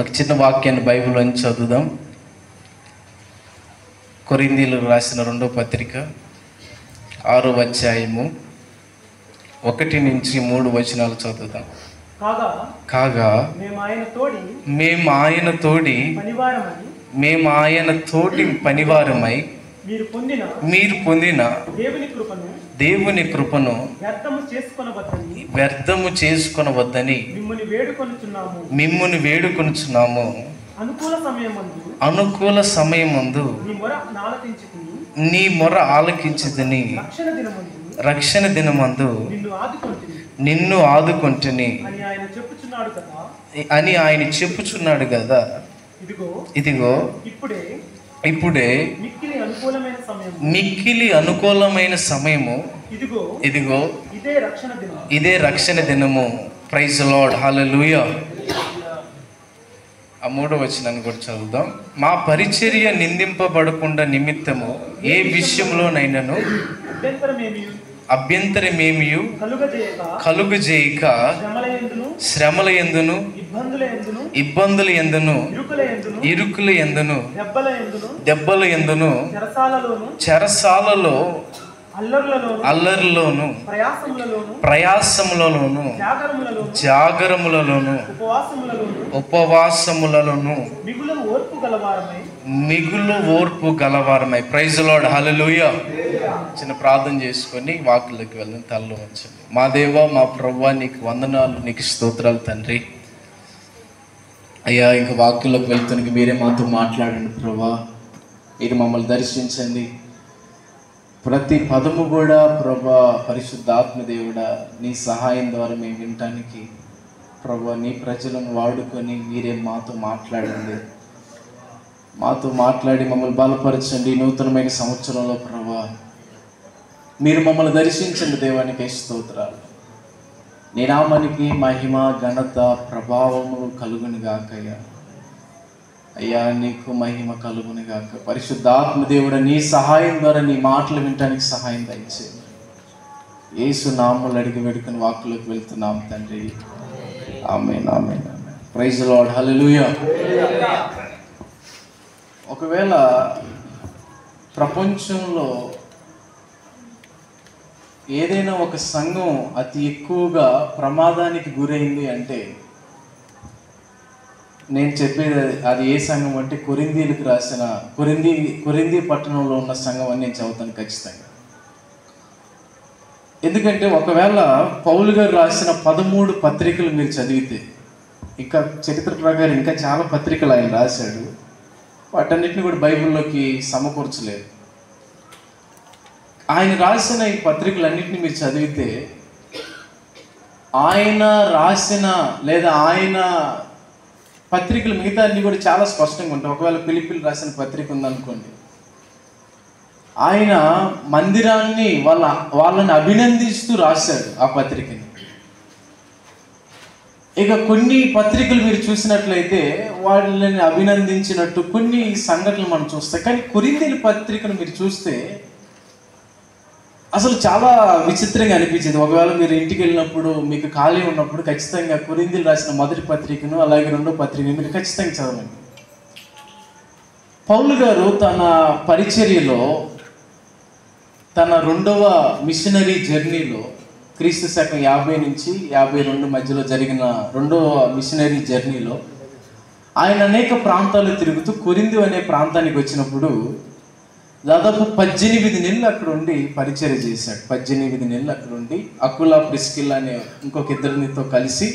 ఒక చిన్న వాక్యాన్ని బైబిల్లోంచి చదువుదాం. కొరింథీయులకు రాసిన 2వ పత్రిక 6వ అధ్యాయము 1 నుంచి 3 వచనాలు చదువుదాం. కాగా మేము ఆయన తోడి పనివారమై మీరు పొందిన దేవుని కృపను వ్యర్థము చేసుకొనవద్దని మిమ్మును వేడుకొనుచున్నాము. అనుకూల సమయమందు నీ మొర ఆలకించుదని రక్షణ దినమందు నిన్ను ఆదుకొంటిని అని ఆయన చెప్పుచున్నాడు కదా. ఇదిగో ఇప్పుడే మిక్కిలి అనుకూలమైన సమయము, ఇదిగో ఇదే రక్షణ దినము. ప్రైజ్ ది లార్డ్, హల్లెలూయా. ఆ 3వ వచనాన్ని కూడా చదువుదాం. మా పరిచర్య నిందింపబడకుండా నిమిత్తము ఏ విషయంలోనైనాను అభ్యంతరమేమియు కలుగజేయక శ్రమల యందును ఇబ్బందుల యందును ఇరుకుల యందును దెబ్బల యందును చెరసాలలో అల్లరిలోను ప్రయాసములలోను జాగరములలోను ఉపవాసములలోను మిగులు ఓర్పు గలవారమై. ప్రైజ్ ది లార్డ్, హల్లెలూయా. చిన్న ప్రార్థన చేసుకొని వాక్యంలోకి వెళ్ళని తలలో ఉంచండి. మా దేవా, మా ప్రభువా, నీకు వందనాలు, నీకు స్తోత్రాలు తండ్రి. అయ్యా, ఇంక వాక్యంలోకి వెళ్తానికి మీరే మాతో మాట్లాడండి ప్రభువా. మీరు మమ్మల్ని దర్శించండి. ప్రతి పదము కూడా ప్రభువా, పరిశుద్ధాత్మ దేవుడా, నీ సహాయం ద్వారా మేము వినటానికి ప్రభువా, నీ ప్రజలను వాడుకొని మీరే మాతో మాట్లాడండి. మాతో మాట్లాడి మమ్మల్ని బలపరచండి. నూతనమైన సంవత్సరంలో ప్రభువా మీరు మమ్మల్ని దర్శించండి. దేవానికి స్తోత్రాలు. నీ నామానికి మహిమ ఘనత ప్రభావములు కలుగును గాకయ్యా. అయ్యా, నీకు మహిమ కలుగును గాక. పరిశుద్ధాత్మ దేవుడా, నీ సహాయం ద్వారా నీ మాటలు వినటానికి సహాయం దయచేయండి. యేసు నామములో అడిగి వేడుకొని వాక్కులోకి వెళ్తున్నాం తండ్రి. ఆమేన్, ఆమేన్, ఆమేన్. ప్రైజ్ ది లార్డ్, హల్లెలూయా. ఒకవేళ ప్రపంచంలో ఏదైనా ఒక సంఘం అతి ఎక్కువగా ప్రమాదానికి గురైంది అంటే నేను చెప్పేది అది ఏ సంఘం అంటే కొరింథీయులకు రాసిన కొరింథీ పట్టణంలో ఉన్న సంఘం అని నేను చదువుతాను ఖచ్చితంగా. ఎందుకంటే ఒకవేళ పౌలు గారు రాసిన 13 పత్రికలు మీరు చదివితే, ఇంకా చరిత్ర ప్రకారం ఇంకా చాలా పత్రికలు ఆయన రాశాడు, వాటన్నిటిని కూడా బైబిల్లోకి సమకూర్చలేదు. ఆయన రాసిన ఈ పత్రికలన్నింటినీ మీరు చదివితే ఆయన రాసిన లేదా ఆయన పత్రికలు మిగతా అన్ని కూడా చాలా స్పష్టంగా ఉంటాయి. ఒకవేళ ఫిలిప్పీలు రాసిన పత్రిక ఉందనుకోండి, ఆయన మందిరాన్ని వాళ్ళని అభినందిస్తూ రాశాడు ఆ పత్రికని. ఇక కొన్ని పత్రికలు మీరు చూసినట్లయితే వాళ్ళని అభినందించినట్టు కొన్ని సంఘటనలు మనం చూస్తాం. కానీ కొరింథీయుల పత్రికను మీరు చూస్తే అసలు చాలా విచిత్రంగా అనిపించింది. ఒకవేళ మీరు ఇంటికి వెళ్ళినప్పుడు మీకు ఖాళీ ఉన్నప్పుడు ఖచ్చితంగా కొరింథీయులు రాసిన 1వ పత్రికను అలాగే 2వ పత్రికను మీరు ఖచ్చితంగా చదవండి. పౌలు గారు తన పరిచర్యలో తన 2వ మిషనరీ జర్నీలో క్రీస్తు శకం 50 నుంచి 52 మధ్యలో జరిగిన 2వ మిషనరీ జర్నీలో ఆయన అనేక ప్రాంతాలు తిరుగుతూ కొరింథీ అనే ప్రాంతానికి వచ్చినప్పుడు దాదాపు 18 నెలలు అక్కడ ఉండి పరిచర్య చేశాడు. 18 నెలలు అక్కడ ఉండి అకులా ప్రిస్కిల్లా అనే ఇంకొక ఇద్దరితో కలిసి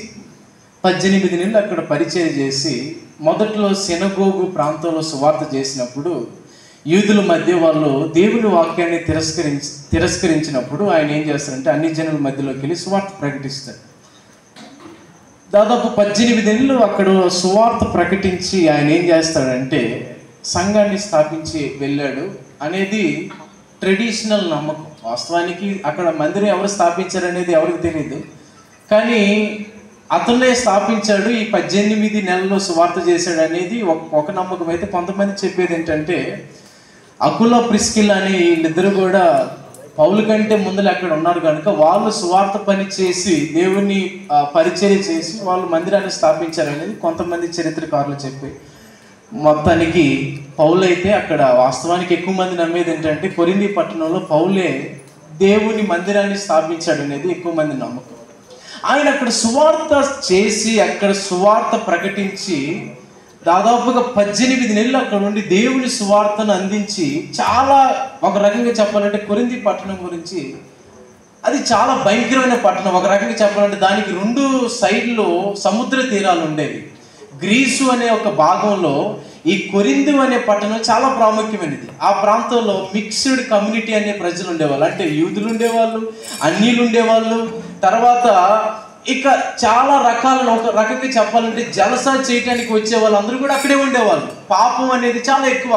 18 నెలలు అక్కడ పరిచర్య చేసి మొదట్లో సినగోగు ప్రాంతంలో సువార్త చేసినప్పుడు యూదుల మధ్య వాళ్ళు దేవుని వాక్యాన్ని తిరస్కరించినప్పుడు ఆయన ఏం చేస్తారంటే అన్ని జనుల మధ్యలోకి వెళ్ళి సువార్త ప్రకటిస్తాడు. దాదాపు 18 నెలలు అక్కడ సువార్త ప్రకటించి ఆయన ఏం చేస్తాడంటే సంఘాన్ని స్థాపించి వెళ్ళాడు అనేది ట్రెడిషనల్ నమ్మకం. వాస్తవానికి అక్కడ మందిరం ఎవరు స్థాపించారనేది ఎవరికి తెలియదు, కానీ అతనే స్థాపించాడు. ఈ 18 నెలల్లో సువార్త చేశాడు అనేది ఒక నమ్మకం. అయితే కొంతమంది చెప్పేది ఏంటంటే అకులా ప్రిస్కిల్లా అని వీళ్ళిద్దరు కూడా పౌలు కంటే ముందర అక్కడ ఉన్నారు కనుక వాళ్ళు సువార్త పని చేసి దేవుని పరిచర్య చేసి వాళ్ళు మందిరాన్ని స్థాపించారనేది కొంతమంది చరిత్రకారులు చెప్పి, మొత్తానికి పౌలు అయితే అక్కడ వాస్తవానికి ఎక్కువ మంది నమ్మేది ఏంటంటే కొరింథీ పట్టణంలో పౌలే దేవుని మందిరాన్ని స్థాపించాడు అనేది ఎక్కువ మంది నమ్మకం. ఆయన అక్కడ సువార్త చేసి అక్కడ సువార్త ప్రకటించి దాదాపుగా 18 నెలలు అక్కడ నుండి దేవుని సువార్తను అందించి, చాలా ఒక రకంగా చెప్పాలంటే కొరింథీ పట్టణం గురించి అది చాలా భయంకరమైన పట్టణం. ఒక రకంగా చెప్పాలంటే దానికి 2 సైడ్లు సముద్ర తీరాలు ఉండేవి. గ్రీసు అనే ఒక భాగంలో ఈ కొరింథీ అనే పట్టణం చాలా ప్రాముఖ్యమైనది. ఆ ప్రాంతంలో మిక్స్డ్ కమ్యూనిటీ అనే ప్రజలు ఉండేవాళ్ళు. అంటే యూదులు ఉండేవాళ్ళు, అన్యులు ఉండేవాళ్ళు, తర్వాత ఇక చాలా రకాల, ఒక రకంగా చెప్పాలంటే జలసా చేయడానికి వచ్చే వాళ్ళందరూ కూడా అక్కడే ఉండేవాళ్ళు. పాపం అనేది చాలా ఎక్కువ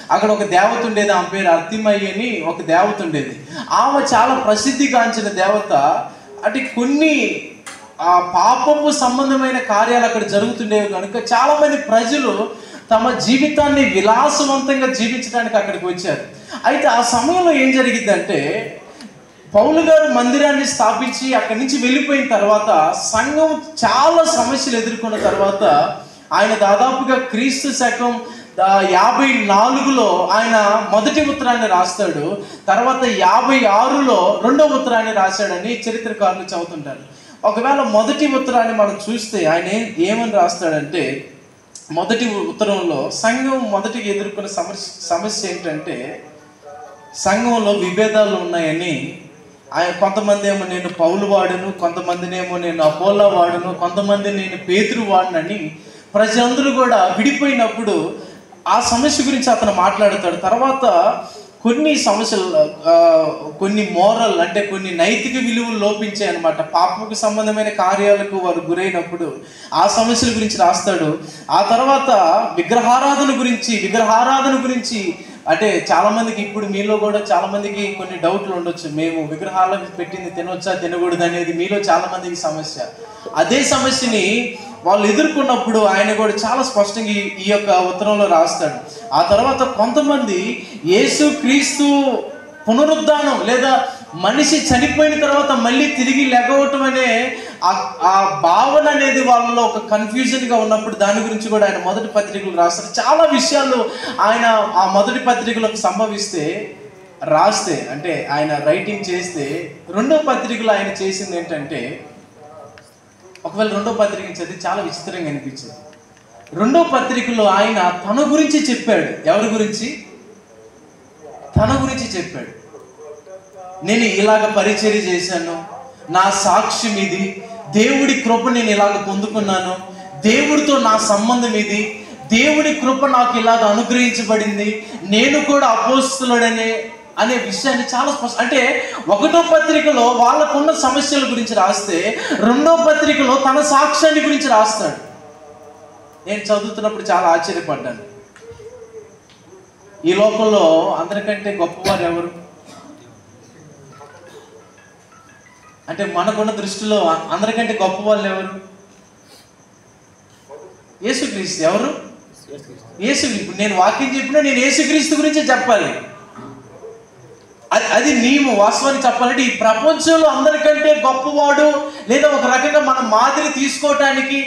అక్కడ ఒక దేవత ఉండేది, ఆమె పేరు అర్తిమయ్య అని ఒక దేవత ఉండేది. ఆమె చాలా ప్రసిద్ధిగాంచిన దేవత. అంటే కొన్ని పాపపు సంబంధమైన కార్యాలు అక్కడ జరుగుతుండేవి కనుక చాలా మంది ప్రజలు తమ జీవితాన్ని విలాసవంతంగా జీవించడానికి అక్కడికి వచ్చారు. అయితే ఆ సమయంలో ఏం జరిగిందంటే, పౌలు గారు మందిరాన్ని స్థాపించి అక్కడి నుంచి వెళ్ళిపోయిన తర్వాత సంఘం చాలా సమస్యలు ఎదుర్కొన్న తర్వాత ఆయన దాదాపుగా క్రీస్తు శకం 54లో ఆయన మొదటి ఉత్తరాన్ని రాస్తాడు. తర్వాత 56లో రెండవ ఉత్తరాన్ని రాశాడని చరిత్రకారులు చదువుతుంటారు. ఒకవేళ మొదటి ఉత్తరాన్ని మనం చూస్తే ఆయన ఏమని రాస్తాడంటే, మొదటి ఉత్తరంలో సంఘం మొదటిగా ఎదుర్కొన్న సమస్య ఏంటంటే సంఘంలో విభేదాలు ఉన్నాయని. కొంతమంది ఏమో నేను పౌలు వాడును, కొంతమందినేమో నేను అపోలో వాడును, కొంతమంది నేను పేతురు వాడునని ప్రజలందరూ కూడా విడిపోయినప్పుడు ఆ సమస్య గురించి అతను మాట్లాడతాడు. తర్వాత కొన్ని సమస్యలు, కొన్ని మోరల్ అంటే కొన్ని నైతిక విలువలు లోపించాయి అన్నమాట. పాపకు సంబంధమైన కార్యాలకు వారు గురైనప్పుడు ఆ సమస్యల గురించి రాస్తాడు. ఆ తర్వాత విగ్రహారాధన గురించి అంటే చాలా మందికి, ఇప్పుడు మీలో కూడా చాలా మందికి కొన్ని డౌట్లు ఉండొచ్చు. మేము విగ్రహాలకు పెట్టింది తినొచ్చా తినకూడదు అనేది మీలో చాలా మందికి సమస్య. అదే సమస్యని వాళ్ళు ఎదుర్కొన్నప్పుడు ఆయన కూడా చాలా స్పష్టంగా ఈ యొక్క ఉత్తరంలో రాస్తాడు. ఆ తర్వాత కొంతమంది యేసు క్రీస్తు పునరుద్ధానం లేదా మనిషి చనిపోయిన తర్వాత మళ్ళీ తిరిగి లెగవటం అనే ఆ భావన అనేది వాళ్ళలో ఒక కన్ఫ్యూజన్గా ఉన్నప్పుడు దాని గురించి కూడా ఆయన మొదటి పత్రికలు రాస్తారు. చాలా విషయాలు ఆయన ఆ మొదటి పత్రికలకు రాస్తే అంటే ఆయన రైటింగ్ చేస్తే, రెండో పత్రికలో ఆయన చేసింది ఏంటంటే, ఒకవేళ రెండో పత్రికని చదివి చాలా విచిత్రంగా అనిపించింది. రెండో పత్రికలో ఆయన తన గురించి చెప్పాడు. ఎవరి గురించి? తన గురించి చెప్పాడు. నేను ఇలాగ పరిచర్య చేశాను, నా సాక్ష్యం ఇది, దేవుడి కృప నేను ఇలాగ పొందుకున్నాను, దేవుడితో నా సంబంధం ఇది, దేవుడి కృప నాకు ఇలాగ అనుగ్రహించబడింది, నేను కూడా అపోస్తలుడనే అనే విషయాన్ని చాలా స్పష్టం. అంటే ఒకటో పత్రికలో వాళ్ళకున్న సమస్యల గురించి రాస్తే, రెండో పత్రికలో తన సాక్ష్యాన్ని గురించి రాస్తాడు. నేను చదువుతున్నప్పుడు చాలా ఆశ్చర్యపడ్డాను. ఈ లోకంలో అందరికంటే గొప్పవారు ఎవరు అంటే, మనకున్న దృష్టిలో అందరికంటే గొప్ప వాళ్ళు ఎవరు? యేసుక్రీస్తు. ఎవరు? యేసుక్రీస్తు. నేను వాక్యం చెప్పినా నేను యేసుక్రీస్తు గురించి చెప్పాలి. అది నియమం. వాస్తవానికి చెప్పాలంటే ఈ ప్రపంచంలో అందరికంటే గొప్పవాడు లేదా ఒక రకంగా మనం మాదిరి తీసుకోవటానికి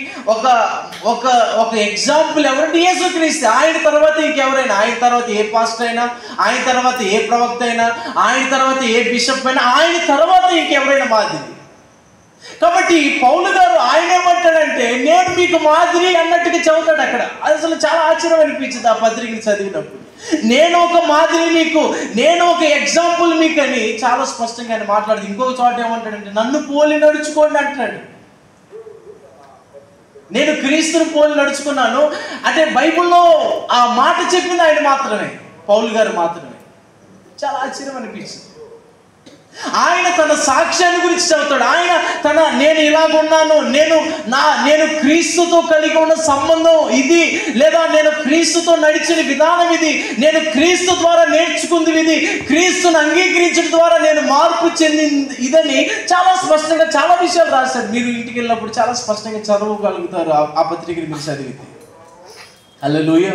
ఒక ఎగ్జాంపుల్ ఎవరంటే యేసుక్రీస్తు. ఆయన తర్వాత ఇంకెవరైనా, ఆయన తర్వాత ఏ పాస్టర్ అయినా, ఆయన తర్వాత ఏ ప్రవక్త అయినా, ఆయన తర్వాత ఏ బిషప్ అయినా, ఆయన తర్వాత ఇంకెవరైనా మాదిరి. కాబట్టి పౌలు గారు ఆయన ఏమంటాడంటే, నేను మీకు మాదిరి అన్నట్టుగా చదువుతాడు అక్కడ. అది అసలు చాలా ఆశ్చర్యం అనిపించింది ఆ పత్రికను చదివినప్పుడు. నేను ఒక మాదిరి మీకు, నేను ఒక ఎగ్జాంపుల్ మీకు అని చాలా స్పష్టంగా ఆయన మాట్లాడుతూ ఇంకొక చోట ఏమంటాడంటే, నన్ను పోలి నడుచుకోండి అంటాడు. నేను క్రీస్తుని పోలి నడుచుకున్నాను అంటే బైబిల్లో ఆ మాట చెప్పింది ఆయన మాత్రమే, పౌలు గారు మాత్రమే. చాలా ఆశ్చర్యం అనిపించింది. ఆయన తన సాక్ష్యాన్ని గురించి చెబుతాడు. ఆయన నేను ఇలాగున్నాను, నేను క్రీస్తుతో కలిగి ఉన్న సంబంధం ఇది, లేదా నేను క్రీస్తుతో నడిచిన విధానం ఇది, నేను క్రీస్తు ద్వారా నేర్చుకుంది ఇది, క్రీస్తుని అంగీకరించడం ద్వారా నేను మార్పు చెందింది ఇదని చాలా స్పష్టంగా చాలా విషయాలు రాశాడు. మీరు ఇంటికి వెళ్ళినప్పుడు చాలా స్పష్టంగా చదవగలుగుతారు ఆ పత్రికని మీరు చదివితే. హల్లెలూయా.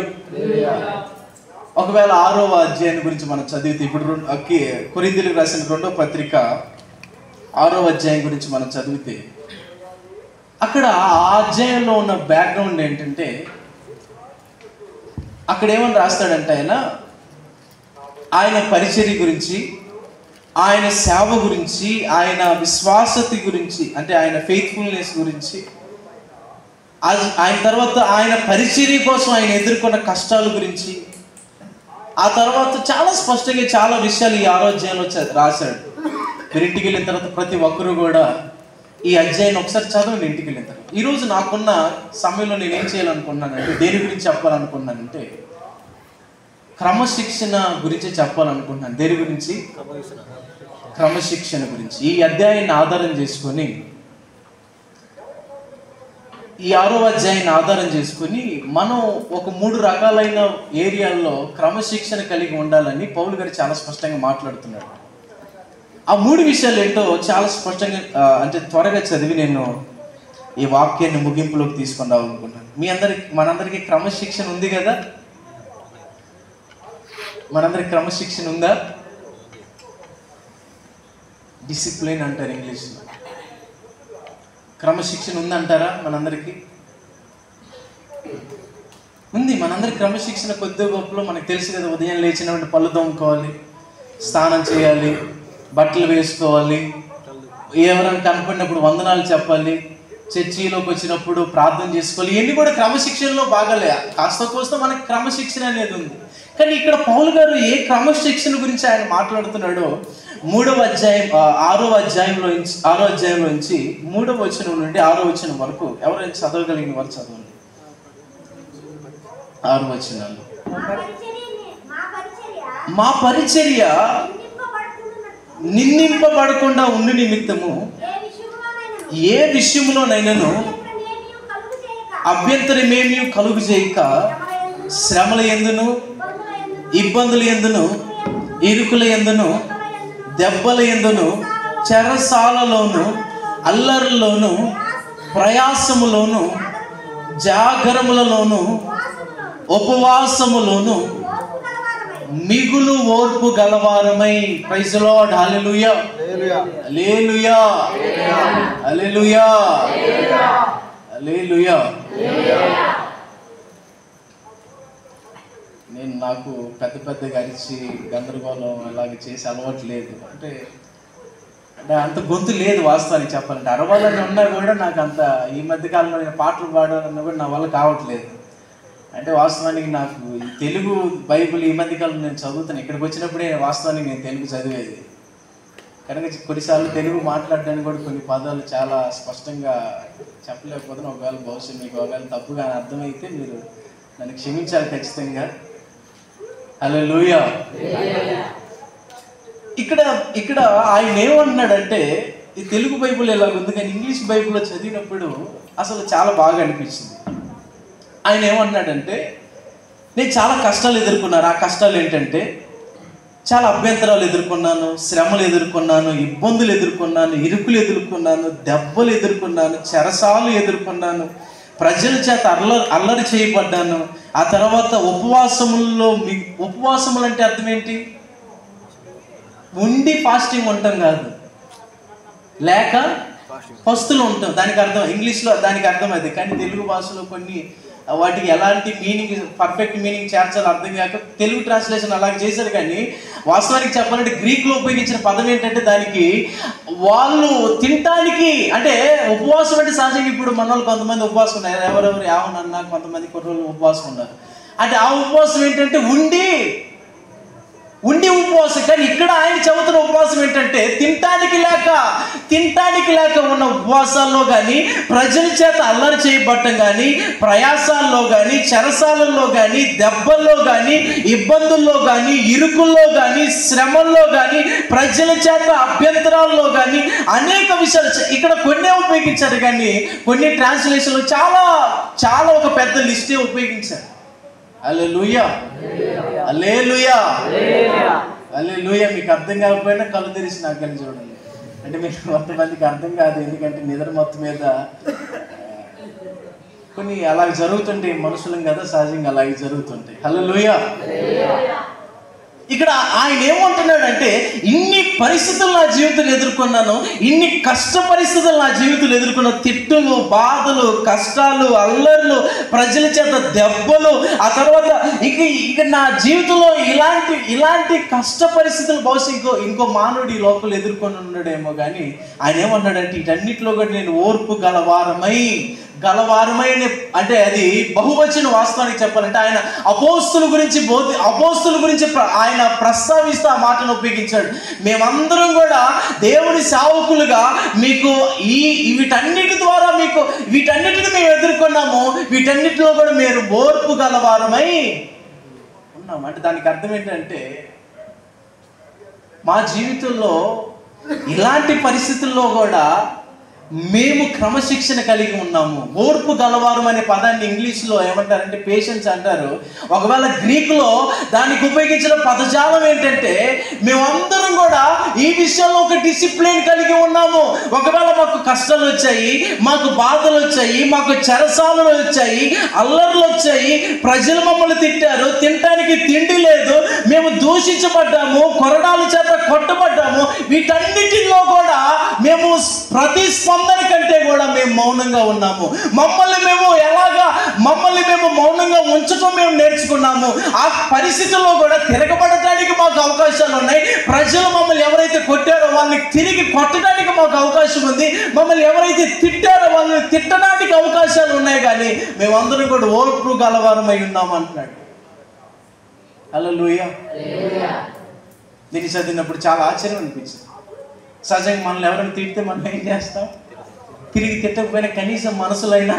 ఒకవేళ 6వ అధ్యాయం గురించి మనం చదివితే, ఇప్పుడు కొరింథీయులకు రాసిన 2వ పత్రిక 6వ అధ్యాయం గురించి మనం చదివితే, అక్కడ ఆ అధ్యాయంలో ఉన్న బ్యాక్గ్రౌండ్ ఏంటంటే, అక్కడ ఏమని రాస్తాడంటే ఆయన పరిచర్య గురించి, ఆయన సేవ గురించి, ఆయన విశ్వాసత గురించి, అంటే ఆయన ఫెయిత్ఫుల్నెస్ గురించి, ఆయన తర్వాత ఆయన పరిచర్య కోసం ఆయన ఎదుర్కొన్న కష్టాల గురించి, ఆ తర్వాత చాలా స్పష్టంగా చాలా విషయాలు ఈ 6వ అధ్యాయంలో రాశాడు. మీరు ఇంటికి వెళ్ళిన తర్వాత ప్రతి ఒక్కరు కూడా ఈ అధ్యాయాన్ని ఒకసారి చదవండి ఇంటికి వెళ్ళిన తర్వాత. ఈరోజు నాకున్న సమయంలో నేను ఏం చేయాలనుకున్నానంటే, దేని గురించి చెప్పాలనుకున్నానంటే, క్రమశిక్షణ గురించి చెప్పాలనుకుంటున్నాను. దేని గురించి? క్రమశిక్షణ గురించి. ఈ అధ్యాయాన్ని ఆధారం చేసుకొని, ఈ 6వ అధ్యాయాన్ని ఆధారం చేసుకుని మనం ఒక 3 రకాలైన ఏరియాల్లో క్రమశిక్షణ కలిగి ఉండాలని పౌలు గారు చాలా స్పష్టంగా మాట్లాడుతున్నాడు. ఆ 3 విషయాలు ఏంటో చాలా స్పష్టంగా, అంటే త్వరగా చదివి నేను ఈ వాక్యాన్ని ముగింపులోకి తీసుకొని రావాలనుకుంటున్నాను. మనందరికీ క్రమశిక్షణ ఉంది కదా? మనందరికి క్రమశిక్షణ ఉందా? డిసిప్లిన్ అంటారు ఇంగ్లీష్లో. క్రమశిక్షణ ఉందంటారా? మనందరికీ ఉంది. మనందరికి క్రమశిక్షణ కొద్ది గొప్పలో మనకు తెలుసు కదా. ఉదయం లేచినప్పుడు పళ్ళు తోముకోవాలి, స్నానం చేయాలి, బట్టలు వేసుకోవాలి, ఎవరైనా కనపడినప్పుడు వందనాలు చెప్పాలి, చర్చిలోకి వచ్చినప్పుడు ప్రార్థన చేసుకోవాలి. ఇవన్నీ కూడా క్రమశిక్షణలో భాగాలే. కాస్త కోస్త మనకి క్రమశిక్షణ అనేది ఉంది. కానీ ఇక్కడ పౌలు గారు ఏ క్రమశిక్షణ గురించి ఆయన మాట్లాడుతున్నాడో 6వ అధ్యాయంలో నుంచి 3వ వచనం నుండి 6వ వచనం వరకు ఎవరైనా చదవగలిగిన వారు చదవండి. 6 వచనాలు. మా పరిచర్య నిందింపబడకుండా ఉండు నిమిత్తము ఏ విషయంలోనైనాను అభ్యంతరమేమీ కలుగు చేయక, శ్రమల యందును, ఇబ్బందుల యందును, ఇరుకుల యందును, దెబ్బల యందును, చెరసాలలోను, అల్లర్లలోను, ప్రయాసములోను, జాగరములలోను, ఉపవాసములోను మిగులు ఓర్పు గలవారమై. Praise the Lord. Hallelujah, hallelujah, hallelujah, hallelujah. నాకు పెద్దగా అరిచి గందరగోళం అలాగే చేసి అలవాటు లేదు. అంటే అంత గొంతు లేదు వాస్తవానికి చెప్పాలంటే. అరవాలని ఉన్నా కూడా నాకు అంత, ఈ మధ్యకాలంలో నేను పాటలు పాడాలన్నా కూడా నా వల్ల కావట్లేదు. అంటే వాస్తవానికి నాకు ఈ తెలుగు బైబిల్ ఈ మధ్యకాలంలో నేను చదువుతాను. ఇక్కడికి వచ్చినప్పుడే వాస్తవానికి నేను తెలుగు చదివేది కనుక కొన్నిసార్లు తెలుగు మాట్లాడడానికి కూడా కొన్ని పదాలు చాలా స్పష్టంగా చెప్పలేకపోతే, ఒకవేళ బహుశా మీకు ఒకవేళ తప్పుగా అర్థమైతే మీరు నన్ను క్షమించాలి ఖచ్చితంగా. హల్లెలూయా. ఇక్కడ ఆయన ఏమన్నాడంటే, ఈ తెలుగు బైబిల్ ఎలాగ ఉంది కానీ ఇంగ్లీష్ బైబిల్లో చదివినప్పుడు అసలు చాలా బాగా అనిపించింది. ఆయన ఏమన్నాడంటే, నేను చాలా కష్టాలు ఎదుర్కొన్నాను. ఆ కష్టాలు ఏంటంటే, చాలా అభ్యంతరాలు ఎదుర్కొన్నాను, శ్రమలు ఎదుర్కొన్నాను, ఇబ్బందులు ఎదుర్కొన్నాను, ఇరుకులు ఎదుర్కొన్నాను, దెబ్బలు ఎదుర్కొన్నాను, చెరసాలు ఎదుర్కొన్నాను, ప్రజల చేత అల్లరి చేయబడ్డాను. ఆ తర్వాత ఉపవాసములు అంటే అర్థం ఏంటి? ఉండి ఫాస్టింగ్ ఉంటాం కాదు, లేక పస్తులు ఉంటాం. దానికి అర్థం ఇంగ్లీష్లో దానికి అర్థం అది. కానీ తెలుగు భాషలో కొన్ని వాటికి ఎలాంటి మీనింగ్, పర్ఫెక్ట్ మీనింగ్ చేర్చాలో అర్థం కాక తెలుగు ట్రాన్స్లేషన్ అలాగే చేశారు. కానీ వాస్తవానికి చెప్పాలంటే గ్రీక్లో ఉపయోగించిన పదం ఏంటంటే, దానికి వాళ్ళు తినటానికి, అంటే ఉపవాసం అంటే సహజంగా ఇప్పుడు మన వాళ్ళు కొంతమంది ఉపవాసం ఉన్నారు, ఎవరెవరు ఏమన్నా కొంతమంది కొన్ని రోజులు ఉపవాసం ఉన్నారు. అంటే ఆ ఉపవాసం ఏంటంటే ఉండి ఉపవాసం. కానీ ఇక్కడ ఆయన చెబుతున్న ఉపవాసం ఏంటంటే తినటానికి లేక ఉన్న ఉపవాసాల్లో కానీ, ప్రజల చేత అల్లరి చేయబడటం కానీ, ప్రయాసాల్లో కానీ, చెరసాలల్లో కానీ, దెబ్బల్లో కానీ, ఇబ్బందుల్లో కానీ, ఇరుకుల్లో కానీ, శ్రమల్లో కానీ, ప్రజల చేత అభ్యంతరాల్లో కానీ అనేక విషయాలు ఇక్కడ కొన్నే ఉపయోగించారు. కానీ కొన్ని ట్రాన్స్లేషన్లు చాలా చాలా ఒక పెద్ద లిస్టే ఉపయోగించారు. హల్లెలూయా, హల్లెలూయా, హల్లెలూయా. మీకు అర్థం కాకపోయినా కళ్ళు తెరిచి నాకు కలిసి చూడండి. అంటే మీకు కొంతమందికి అర్థం కాదు, ఎందుకంటే నిద్ర మొత్తం మీద కొన్ని అలాగ జరుగుతుంటాయి, మనుషులం కదా, సహజంగా అలాగే జరుగుతుంటాయి. హల్లెలూయా. ఇక్కడ ఆయన ఏమంటున్నాడంటే, ఇన్ని పరిస్థితులు నా జీవితంలో ఎదుర్కొన్నాను, ఇన్ని కష్ట పరిస్థితులు నా జీవితంలో ఎదుర్కొన్న, తిట్టులు, బాధలు, కష్టాలు, అల్లర్లు, ప్రజల చేత దెబ్బలు, ఆ తర్వాత ఇక నా జీవితంలో ఇలాంటి కష్ట పరిస్థితులు బహుశా ఇంకో మానవుడు ఈ లోపల ఎదుర్కొని ఉన్నాడేమో. కానీ ఆయన ఏమన్నాడంటే, వీటన్నిటిలో కూడా నేను ఓర్పు గలవారమై అంటే అది బహువచన. వాస్తవానికి చెప్పాలంటే ఆయన అపోస్తుల గురించి ఆయన ప్రస్తావిస్తూ ఆ మాటను ఉపయోగించాడు. మేమందరం కూడా దేవుని సేవకులుగా మీకు వీటన్నిటి ద్వారా వీటన్నిటిని మేము ఎదుర్కొన్నాము, వీటన్నిటిలో కూడా మీరు ఓర్పు గలవారమై ఉన్నాము. అంటే దానికి అర్థం ఏంటంటే, మా జీవితంలో ఇలాంటి పరిస్థితుల్లో కూడా మేము క్రమశిక్షణ కలిగి ఉన్నాము. ఓర్పు గలవారం అనే పదాన్ని ఇంగ్లీష్లో ఏమంటారంటే పేషెన్స్ అంటారు. ఒకవేళ గ్రీకులో దానికి ఉపయోగించిన పదజాలం ఏంటంటే, మేమందరం కూడా ఈ విషయంలో ఒక డిసిప్లిన్ కలిగి ఉన్నాము. ఒకవేళ మాకు కష్టాలు వచ్చాయి, మాకు బాధలు వచ్చాయి, మాకు చెరసాలలు వచ్చాయి, అల్లర్లు వచ్చాయి, ప్రజలు మమ్మల్ని తిట్టారు, తినటానికి తిండి లేదు, మేము దూషించబడ్డాము, కొరడాల చేత కొట్టబడ్డాము, వీటన్నిటిలో కూడా మేము ప్రతిస్పందన కంటే కూడా మేము మౌనంగా ఉన్నాము. మమ్మల్ని మేము మౌనంగా ఉంచడం మేము నేర్చుకున్నాము. ఆ పరిస్థితుల్లో కూడా తిరగబడటానికి మాకు అవకాశాలు ఉన్నాయి. ప్రజలు మమ్మల్ని ఎవరైతే కొట్టారో వాళ్ళని తిరిగి కొట్టడానికి మాకు అవకాశం ఉంది. మమ్మల్ని ఎవరైతే తిట్టారో వాళ్ళని తిట్టడానికి అవకాశాలు ఉన్నాయి. కానీ మేమందరం కూడా ఓర్పు గలవారమై ఉన్నాము అంటున్నాడు. హల్లెలూయా. దీన్ని చదివినప్పుడు చాలా ఆశ్చర్యం అనిపించింది. సహజంగా మనల్ని ఎవరైనా తిడితే మనం ఏం చేస్తాం? తిరిగి తిట్టకపోయినా కనీసం మనసులైనా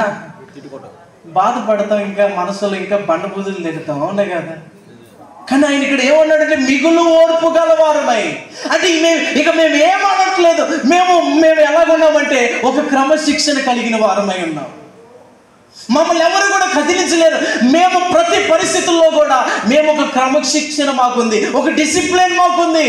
బాధపడతాం, ఇంకా మనసులో ఇంకా బండబూజులు తిడతాం, అవునా కదా? కానీ ఆయన ఇక్కడ ఏమన్నాడంటే, మిగులు ఓర్పు గలవారమై. అంటే మేము ఏమనట్లేదు, మేము ఎలాగున్నామంటే ఒక క్రమశిక్షణ కలిగిన వారమై ఉన్నాం. మమ్మల్ని ఎవరు కూడా కదిలించలేరు. మేము ప్రతి పరిస్థితుల్లో కూడా మేము ఒక క్రమశిక్షణ మాకుంది, ఒక డిసిప్లిన్ మాకుంది.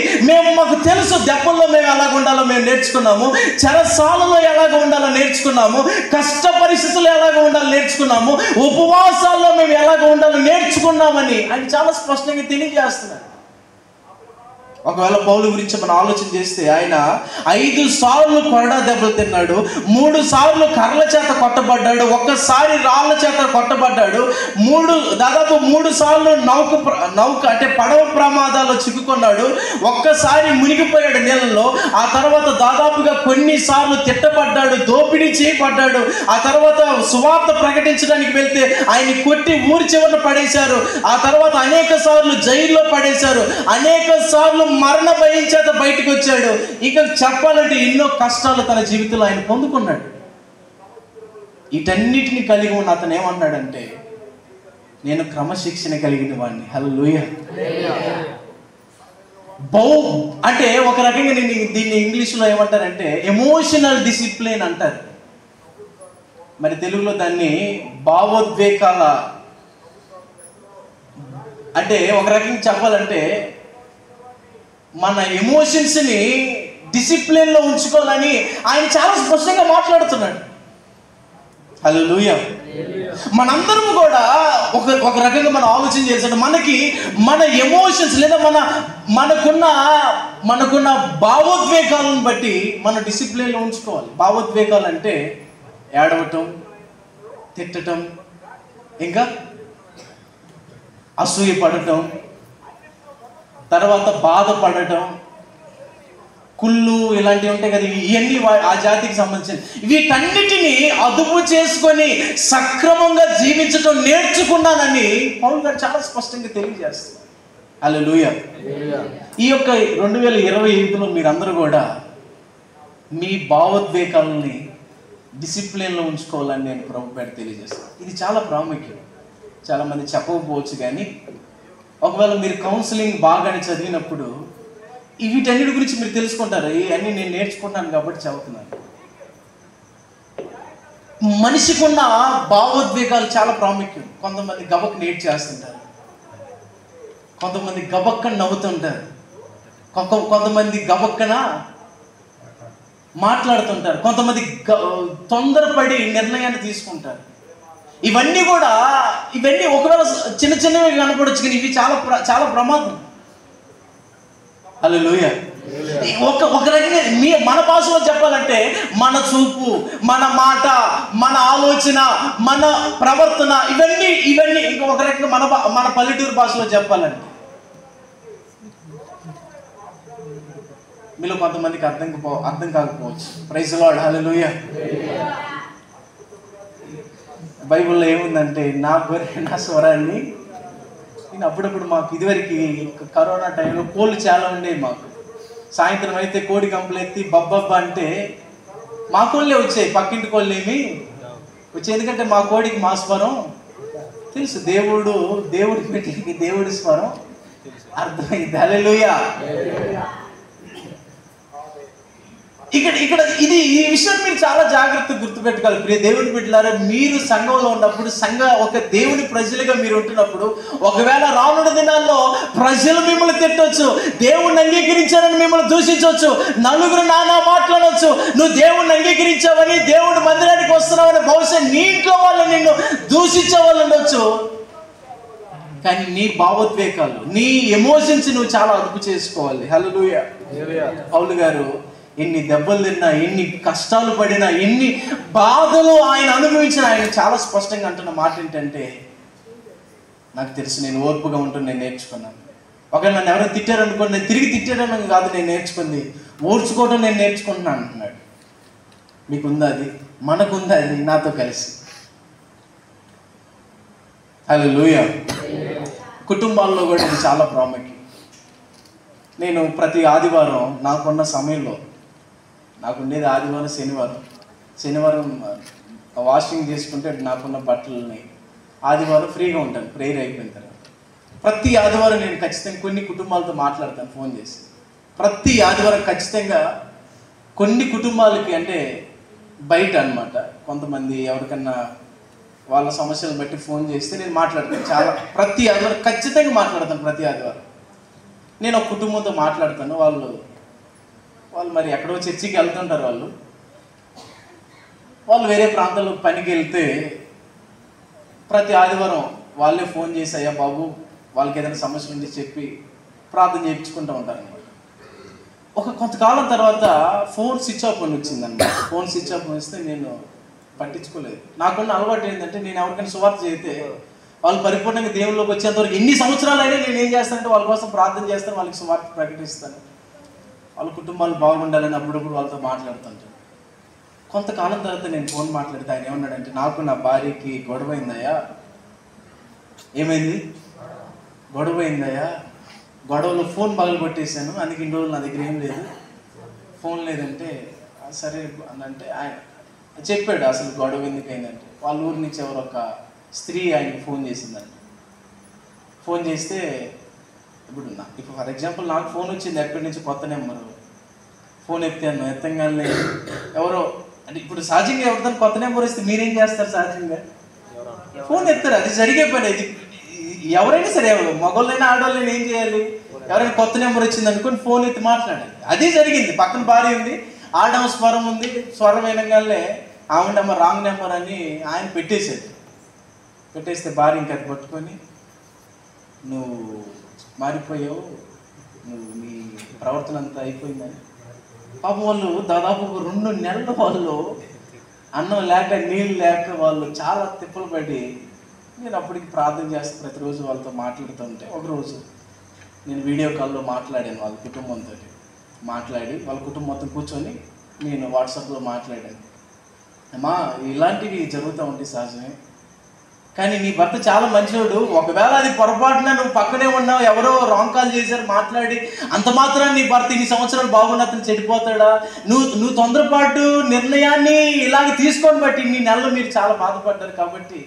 మాకు తెలుసు దెబ్బల్లో మేము ఎలాగ ఉండాలో మేము నేర్చుకున్నాము, చెరసాలలో ఎలాగ ఉండాలో నేర్చుకున్నాము, కష్ట పరిస్థితులు ఎలాగ ఉండాలో నేర్చుకున్నాము, ఉపవాసాల్లో మేము ఎలాగ ఉండాలో నేర్చుకున్నామని ఆయన చాలా స్పష్టంగా తెలియజేస్తున్నారు. ఒకవేళ పౌలు గురించి మనం ఆలోచన చేస్తే, ఆయన 5 సార్లు కొరడా దెబ్బలు తిన్నాడు, 3 సార్లు కర్రల చేత కొట్టబడ్డాడు, ఒక్కసారి రాళ్ళ చేత కొట్టబడ్డాడు, దాదాపు 3 సార్లు నౌక అంటే పడవ ప్రమాదాల్లో చిక్కుకున్నాడు, ఒక్కసారి మునిగిపోయాడు నీళ్ళలో. ఆ తర్వాత దాదాపుగా కొన్నిసార్లు తిట్టబడ్డాడు, దోపిడీ చేయబడ్డాడు. ఆ తర్వాత సువార్త ప్రకటించడానికి వెళ్తే ఆయన్ని కొట్టి ఊరి చివరన పడేశారు. ఆ తర్వాత అనేక సార్లు జైల్లో పడేశారు, అనేక సార్లు మరణ భయం చేత బయటకు వచ్చాడు. ఇక చెప్పాలంటే ఎన్నో కష్టాలు తన జీవితంలో ఆయన పొందుకున్నాడు. వీటన్నిటిని కలిగి ఉన్న అతను ఏమన్నాడంటే, నేను క్రమశిక్షణ కలిగిన వాడిని. హల్లెలూయా. అంటే ఒక రకంగా దీన్ని ఇంగ్లీష్లో ఏమంటారంటే ఎమోషనల్ డిసిప్లిన్ అంటారు. మరి తెలుగులో దాన్ని భావోద్వేగాల, అంటే ఒక రకంగా చెప్పాలంటే మన ఎమోషన్స్ని డిసిప్లిన్లో ఉంచుకోవాలని ఆయన చాలా స్పష్టంగా మాట్లాడుతున్నాడు. హల్లెలూయా. మనందరం కూడా ఒక రకంగా మనం ఆలోచన చేస్తాడు, మన ఎమోషన్స్ లేదా మనకున్న భావోద్వేగాలను బట్టి మన డిసిప్లిన్లో ఉంచుకోవాలి. భావోద్వేగాలు అంటే ఏడవటం, తిట్టడం, ఇంకా అసూయపడటం, తర్వాత బాధపడటం, కుళ్ళు, ఇలాంటివి ఉంటాయి కదా. ఇవన్నీ ఆ జాతికి సంబంధించిన. వీటన్నిటినీ అదుపు చేసుకొని సక్రమంగా జీవించడం నేర్చుకున్నానని పౌలు గారు చాలా స్పష్టంగా తెలియజేస్తారు. హల్లెలూయా. ఈ యొక్క 2025లో మీరందరూ కూడా మీ భావోద్వేగాలని డిసిప్లిన్లో ఉంచుకోవాలని నేను ప్రభు పేరు తెలియజేస్తాను. ఇది చాలా ప్రాముఖ్యం. చాలామంది చెప్పకపోవచ్చు, కానీ ఒకవేళ మీరు కౌన్సిలింగ్ బాగానే చదివినప్పుడు వీటన్నిటి గురించి మీరు తెలుసుకుంటారు. ఇవన్నీ నేను నేర్చుకుంటాను కాబట్టి చదువుతున్నాను. మనిషికి ఉన్న భావోద్వేగాలు చాలా ప్రాముఖ్యం. కొంతమంది గబక్ నేట్ చేస్తుంటారు, కొంతమంది గబక్కన నవ్వుతుంటారు, కొంతమంది గబక్కన మాట్లాడుతుంటారు, కొంతమంది తొందరపడి నిర్ణయాన్ని తీసుకుంటారు. ఇవన్నీ ఒకవేళ చిన్న చిన్నవి కనపడవచ్చు, కానీ ఇవి చాలా ప్రమాదం. హల్లెలూయా. ఒక రకంగా మన భాషలో చెప్పాలంటే మన చూపు, మన మాట, మన ఆలోచన, మన ప్రవర్తన, ఇవన్నీ ఇంకొక రకంగా మన పల్లెటూరు భాషలో చెప్పాలంటే మీలో కొంతమందికి అర్థం కాకపోవచ్చు. Praise the Lord. హల్లెలూయా. బైబిల్లో ఏముందంటే, నా గొర్రె నా స్వరాన్ని నేను అప్పుడప్పుడు మాకు ఇదివరకు కరోనా టైంలో కోళ్ళు చాలా ఉండేవి. మాకు సాయంత్రం అయితే కోడి కంపలెత్తి బబ్బబ్బా అంటే మా కోళ్ళే వచ్చాయి, పక్కింటి కోళ్ళు ఏమి వచ్చాయి. ఎందుకంటే మా కోడికి మా స్వరం తెలుసు, దేవుడి పెట్టికి దేవుడి స్వరం అర్థమైంది. హల్లెలూయా. ఈ విషయం మీరు చాలా జాగ్రత్తగా గుర్తుపెట్టుకోవాలి. ప్రియ దేవుని బిడ్డలారా, మీరు సంఘంలో ఉన్నప్పుడు, ఒక దేవుని ప్రజలుగా మీరు ఉంటున్నప్పుడు, ఒకవేళ రానున్న దినాల్లో ప్రజలు మిమ్మల్ని తిట్టవచ్చు, దేవుణ్ణి అంగీకరించారని మిమ్మల్ని దూషించవచ్చు, నలుగురు నానా మాట్లాడవచ్చు. నువ్వు దేవుణ్ణి అంగీకరించావని, దేవుడి మందిరానికి వస్తున్నావని బహుశా నీ ఇంట్లో వాళ్ళు నిన్ను దూషించే వాళ్ళు ఉండొచ్చు. కానీ నీ భావోద్వేగాలు, నీ ఎమోషన్స్ నువ్వు చాలా అదుపు చేసుకోవాలి. హల్లెలూయా. పౌలు గారు ఎన్ని దెబ్బలు తిన్నా, ఎన్ని కష్టాలు పడినా, ఎన్ని బాధలు ఆయన అనుభవించిన, ఆయన చాలా స్పష్టంగా అంటున్న మాట ఏంటంటే, నాకు తెలుసు, నేను ఓర్పుగా ఉంటూ నేను నేర్చుకున్నాను. ఒకవేళ నన్ను ఎవరైనా తిట్టారనుకోండి, నేను తిరిగి తిట్టాడని కాదు నేను నేర్చుకుంది, ఓర్చుకోవడం నేను నేర్చుకుంటున్నాను అంటున్నాడు. మీకుందా అది? మనకుందా అది? నాతో కలిసి. హల్లెలూయా. కుటుంబాల్లో కూడా ఇది చాలా ప్రాముఖ్యం. నేను ప్రతి ఆదివారం నాకున్న సమయంలో, నాకుండేది ఆదివారం శనివారం వాషింగ్ చేసుకుంటే నాకున్న బట్టలని ఆదివారం ఫ్రీగా ఉంటాను ప్రేయర్ అయిపోయిన తర్వాత. ప్రతి ఆదివారం నేను ఖచ్చితంగా కొన్ని కుటుంబాలతో మాట్లాడతాను ఫోన్ చేసి. ప్రతి ఆదివారం ఖచ్చితంగా కొన్ని కుటుంబాలకి, అంటే బయట అన్నమాట, కొంతమంది ఎవరికన్నా వాళ్ళ సమస్యలను బట్టి ఫోన్ చేస్తే నేను మాట్లాడతాను. ప్రతి ఆదివారం ఖచ్చితంగా మాట్లాడతాను. ప్రతి ఆదివారం నేను ఒక కుటుంబంతో మాట్లాడతాను. వాళ్ళు మరి ఎక్కడో చర్చికి వెళ్తుంటారు. వాళ్ళు వేరే ప్రాంతాల్లో పనికి వెళ్తే ప్రతి ఆదివారం వాళ్ళే ఫోన్ చేసి, అయ్యా బాబు, వాళ్ళకి ఏదైనా సమస్య ఉండి చెప్పి ప్రార్థన చేయించుకుంటూ ఉంటారు అన్నమాట. కొంతకాలం తర్వాత ఫోన్ స్విచ్ ఆఫ్ అని వచ్చిందన్నమాట. ఫోన్ స్విచ్ ఆఫ్ వస్తే నేను పట్టించుకోలేదు. నాకున్న అలవాటు ఏంటంటే, నేను ఎవరికైనా సువార్త చేస్తే వాళ్ళు పరిపూర్ణంగా దేవుళ్ళలోకి వచ్చేంతవరకు ఎన్ని సంవత్సరాలైనా నేను ఏం చేస్తానంటే వాళ్ళ కోసం ప్రార్థన చేస్తాను, వాళ్ళకి సువార్త ప్రకటిస్తాను, వాళ్ళ కుటుంబాలు బాగుండాలని అప్పుడప్పుడు వాళ్ళతో మాట్లాడుతుంటాను. కొంతకాలం తర్వాత నేను ఫోన్ మాట్లాడితే ఆయన ఏమన్నాడంటే, నాకు నా భార్యకి గొడవైందయ్యా. ఏమైంది? గొడవైందయ్యా, గొడవలో ఫోన్ పగలు కొట్టేశాను, అందుకే ఇన్ని రోజులు నా దగ్గర ఏం లేదు, ఫోన్ లేదంటే సరే అని అంటే ఆయన చెప్పాడు అసలు గొడవ ఎందుకు అయిందంటే, వాళ్ళ ఊరి నుంచి ఎవరొక స్త్రీ ఆయనకి ఫోన్ చేసిందండి. ఫోన్ చేస్తే ఇప్పుడు ఫర్ ఎగ్జాంపుల్ నాకు ఫోన్ వచ్చింది ఎక్కడి నుంచి, కొత్త నెంబరు. ఫోన్ ఎత్తంగానే ఎవరో, అంటే ఇప్పుడు సహజంగా ఎవరితో కొత్త నెంబర్ వస్తే మీరేం చేస్తారు? సహజంగా ఫోన్ ఎత్తారు, అది జరిగే పని. అది ఎవరైనా సరే, మగవాళ్ళైనా ఆడవాళ్ళైనా ఏం చేయాలి? ఎవరైనా కొత్త నెంబర్ వచ్చింది అనుకోని ఫోన్ ఎత్తి మాట్లాడాలి. అదే జరిగింది. పక్కన భార్య ఉంది, ఆడమ స్వరం ఉంది, స్వరం అయినగానే ఆమె నెంబర్ రాంగ్ నెంబర్ అని ఆయన పెట్టేస్తే భార్య ఇంకా అది పట్టుకొని, నువ్వు మారిపోయావు, నీ ప్రవర్తన అంతా అయిపోయిందని. పాపం వాళ్ళు దాదాపు 2 నెలలు వాళ్ళు అన్నం లేక నీళ్ళు లేక వాళ్ళు చాలా తిప్పలు పడి, నేను అప్పటికి ప్రార్థన చేస్తే ప్రతిరోజు వాళ్ళతో మాట్లాడుతుంటే, ఒకరోజు నేను వీడియో కాల్లో మాట్లాడాను వాళ్ళ కుటుంబంతో. మాట్లాడి వాళ్ళ కుటుంబం మొత్తం కూర్చొని నేను వాట్సాప్లో మాట్లాడాను. అమ్మా, ఇలాంటివి జరుగుతూ ఉంటాయి సహజమే, కానీ నీ భర్త చాలా మంచివాడు. ఒకవేళ అది పొరపాటున నువ్వు పక్కనే ఉన్నావు, ఎవరో రాంగ్ కాల్ చేశారు, మాట్లాడి అంత మాత్రం నీ భర్త ఇన్ని సంవత్సరాలు బాగున్న అతను చెడిపోతాడా? నువ్వు తొందరపాటు నిర్ణయాన్ని ఇలాగ తీసుకొని బట్టి ఇన్ని నెలలు మీరు చాలా బాధపడ్డారు. కాబట్టి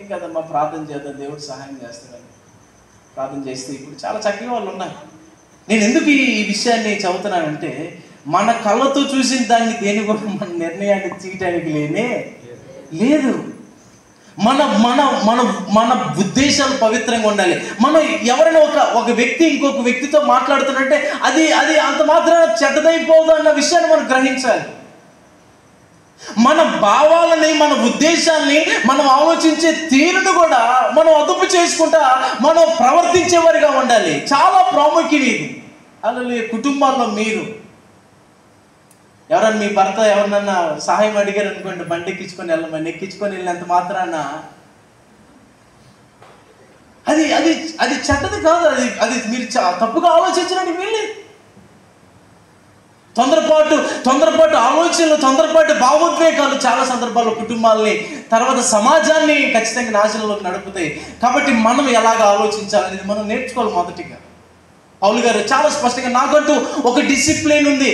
ఏం కదమ్మా, ప్రార్థన చేద్దాం, దేవుడు సహాయం చేస్తాడని ప్రార్థన చేస్తే ఇప్పుడు చాలా చక్కగా వాళ్ళు ఉన్నారు. నేను ఎందుకు ఈ విషయాన్ని చదువుతున్నానంటే, మన కళ్ళతో చూసిన దాన్ని దేని కూడా మన నిర్ణయాన్ని తీయటానికి లేదు. మన మన మన మన ఉద్దేశాలు పవిత్రంగా ఉండాలి. మనం ఎవరైనా ఒక వ్యక్తి ఇంకొక వ్యక్తితో మాట్లాడుతున్నట్టే అది అంత మాత్రం చెడ్డదైపోదు అన్న విషయాన్ని మనం గ్రహించాలి. మన భావాలని, మన ఉద్దేశాన్ని, మనం ఆలోచించే తీరును కూడా మనం అదుపు చేసుకుంటా మనం ప్రవర్తించేవారిగా ఉండాలి. చాలా ప్రాముఖ్యం ఇది. అలాగే కుటుంబాల్లో మీరు ఎవరన్నా మీ భర్త ఎవరినన్నా సహాయం అడిగారు అనుకోండి, బండి ఎక్కించుకొని వెళ్ళమని, ఎక్కించుకొని వెళ్ళినంత మాత్రాన అది అది అది చెడ్డది కాదు. అది అది మీరు తప్పుగా ఆలోచించడానికి వీల్లేదు. తొందరపాటు ఆలోచనలు, తొందరపాటు భావోద్వేగాలు చాలా సందర్భాల్లో కుటుంబాలని, తర్వాత సమాజాన్ని ఖచ్చితంగా నాశనంలోకి నడుపుతాయి. కాబట్టి మనం ఎలాగ ఆలోచించాలనేది మనం నేర్చుకోవాలి. మొదటిగా పౌలు గారు చాలా స్పష్టంగా, నాకంటూ ఒక డిసిప్లిన్ ఉంది,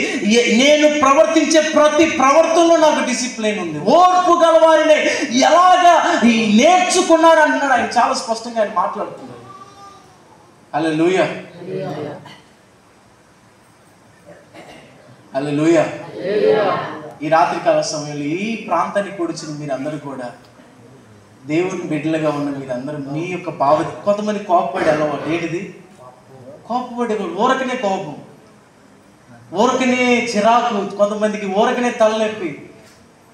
నేను ప్రవర్తించే ప్రతి ప్రవర్తనలో నాకు డిసిప్లిన్ ఉంది, ఓర్పు గలవారిని ఎలాగా నేర్చుకున్నాడు అన్నాడు ఆయన. చాలా స్పష్టంగా ఆయన మాట్లాడుతున్నారు. హల్లెలూయా, హల్లెలూయా. ఈ రాత్రికాల సమయంలో ఈ ప్రాంతానికి కూర్చుని మీరందరూ కూడా, దేవుని బిడ్డలుగా ఉన్న మీరందరూ మీ యొక్క కొంతమంది కోపపడి అలవాటు ఏంటిది? కోపపడి ఊరకనే కోపం, ఊరకనే చిరాకు, కొంతమందికి ఊరకనే తలనొప్పి,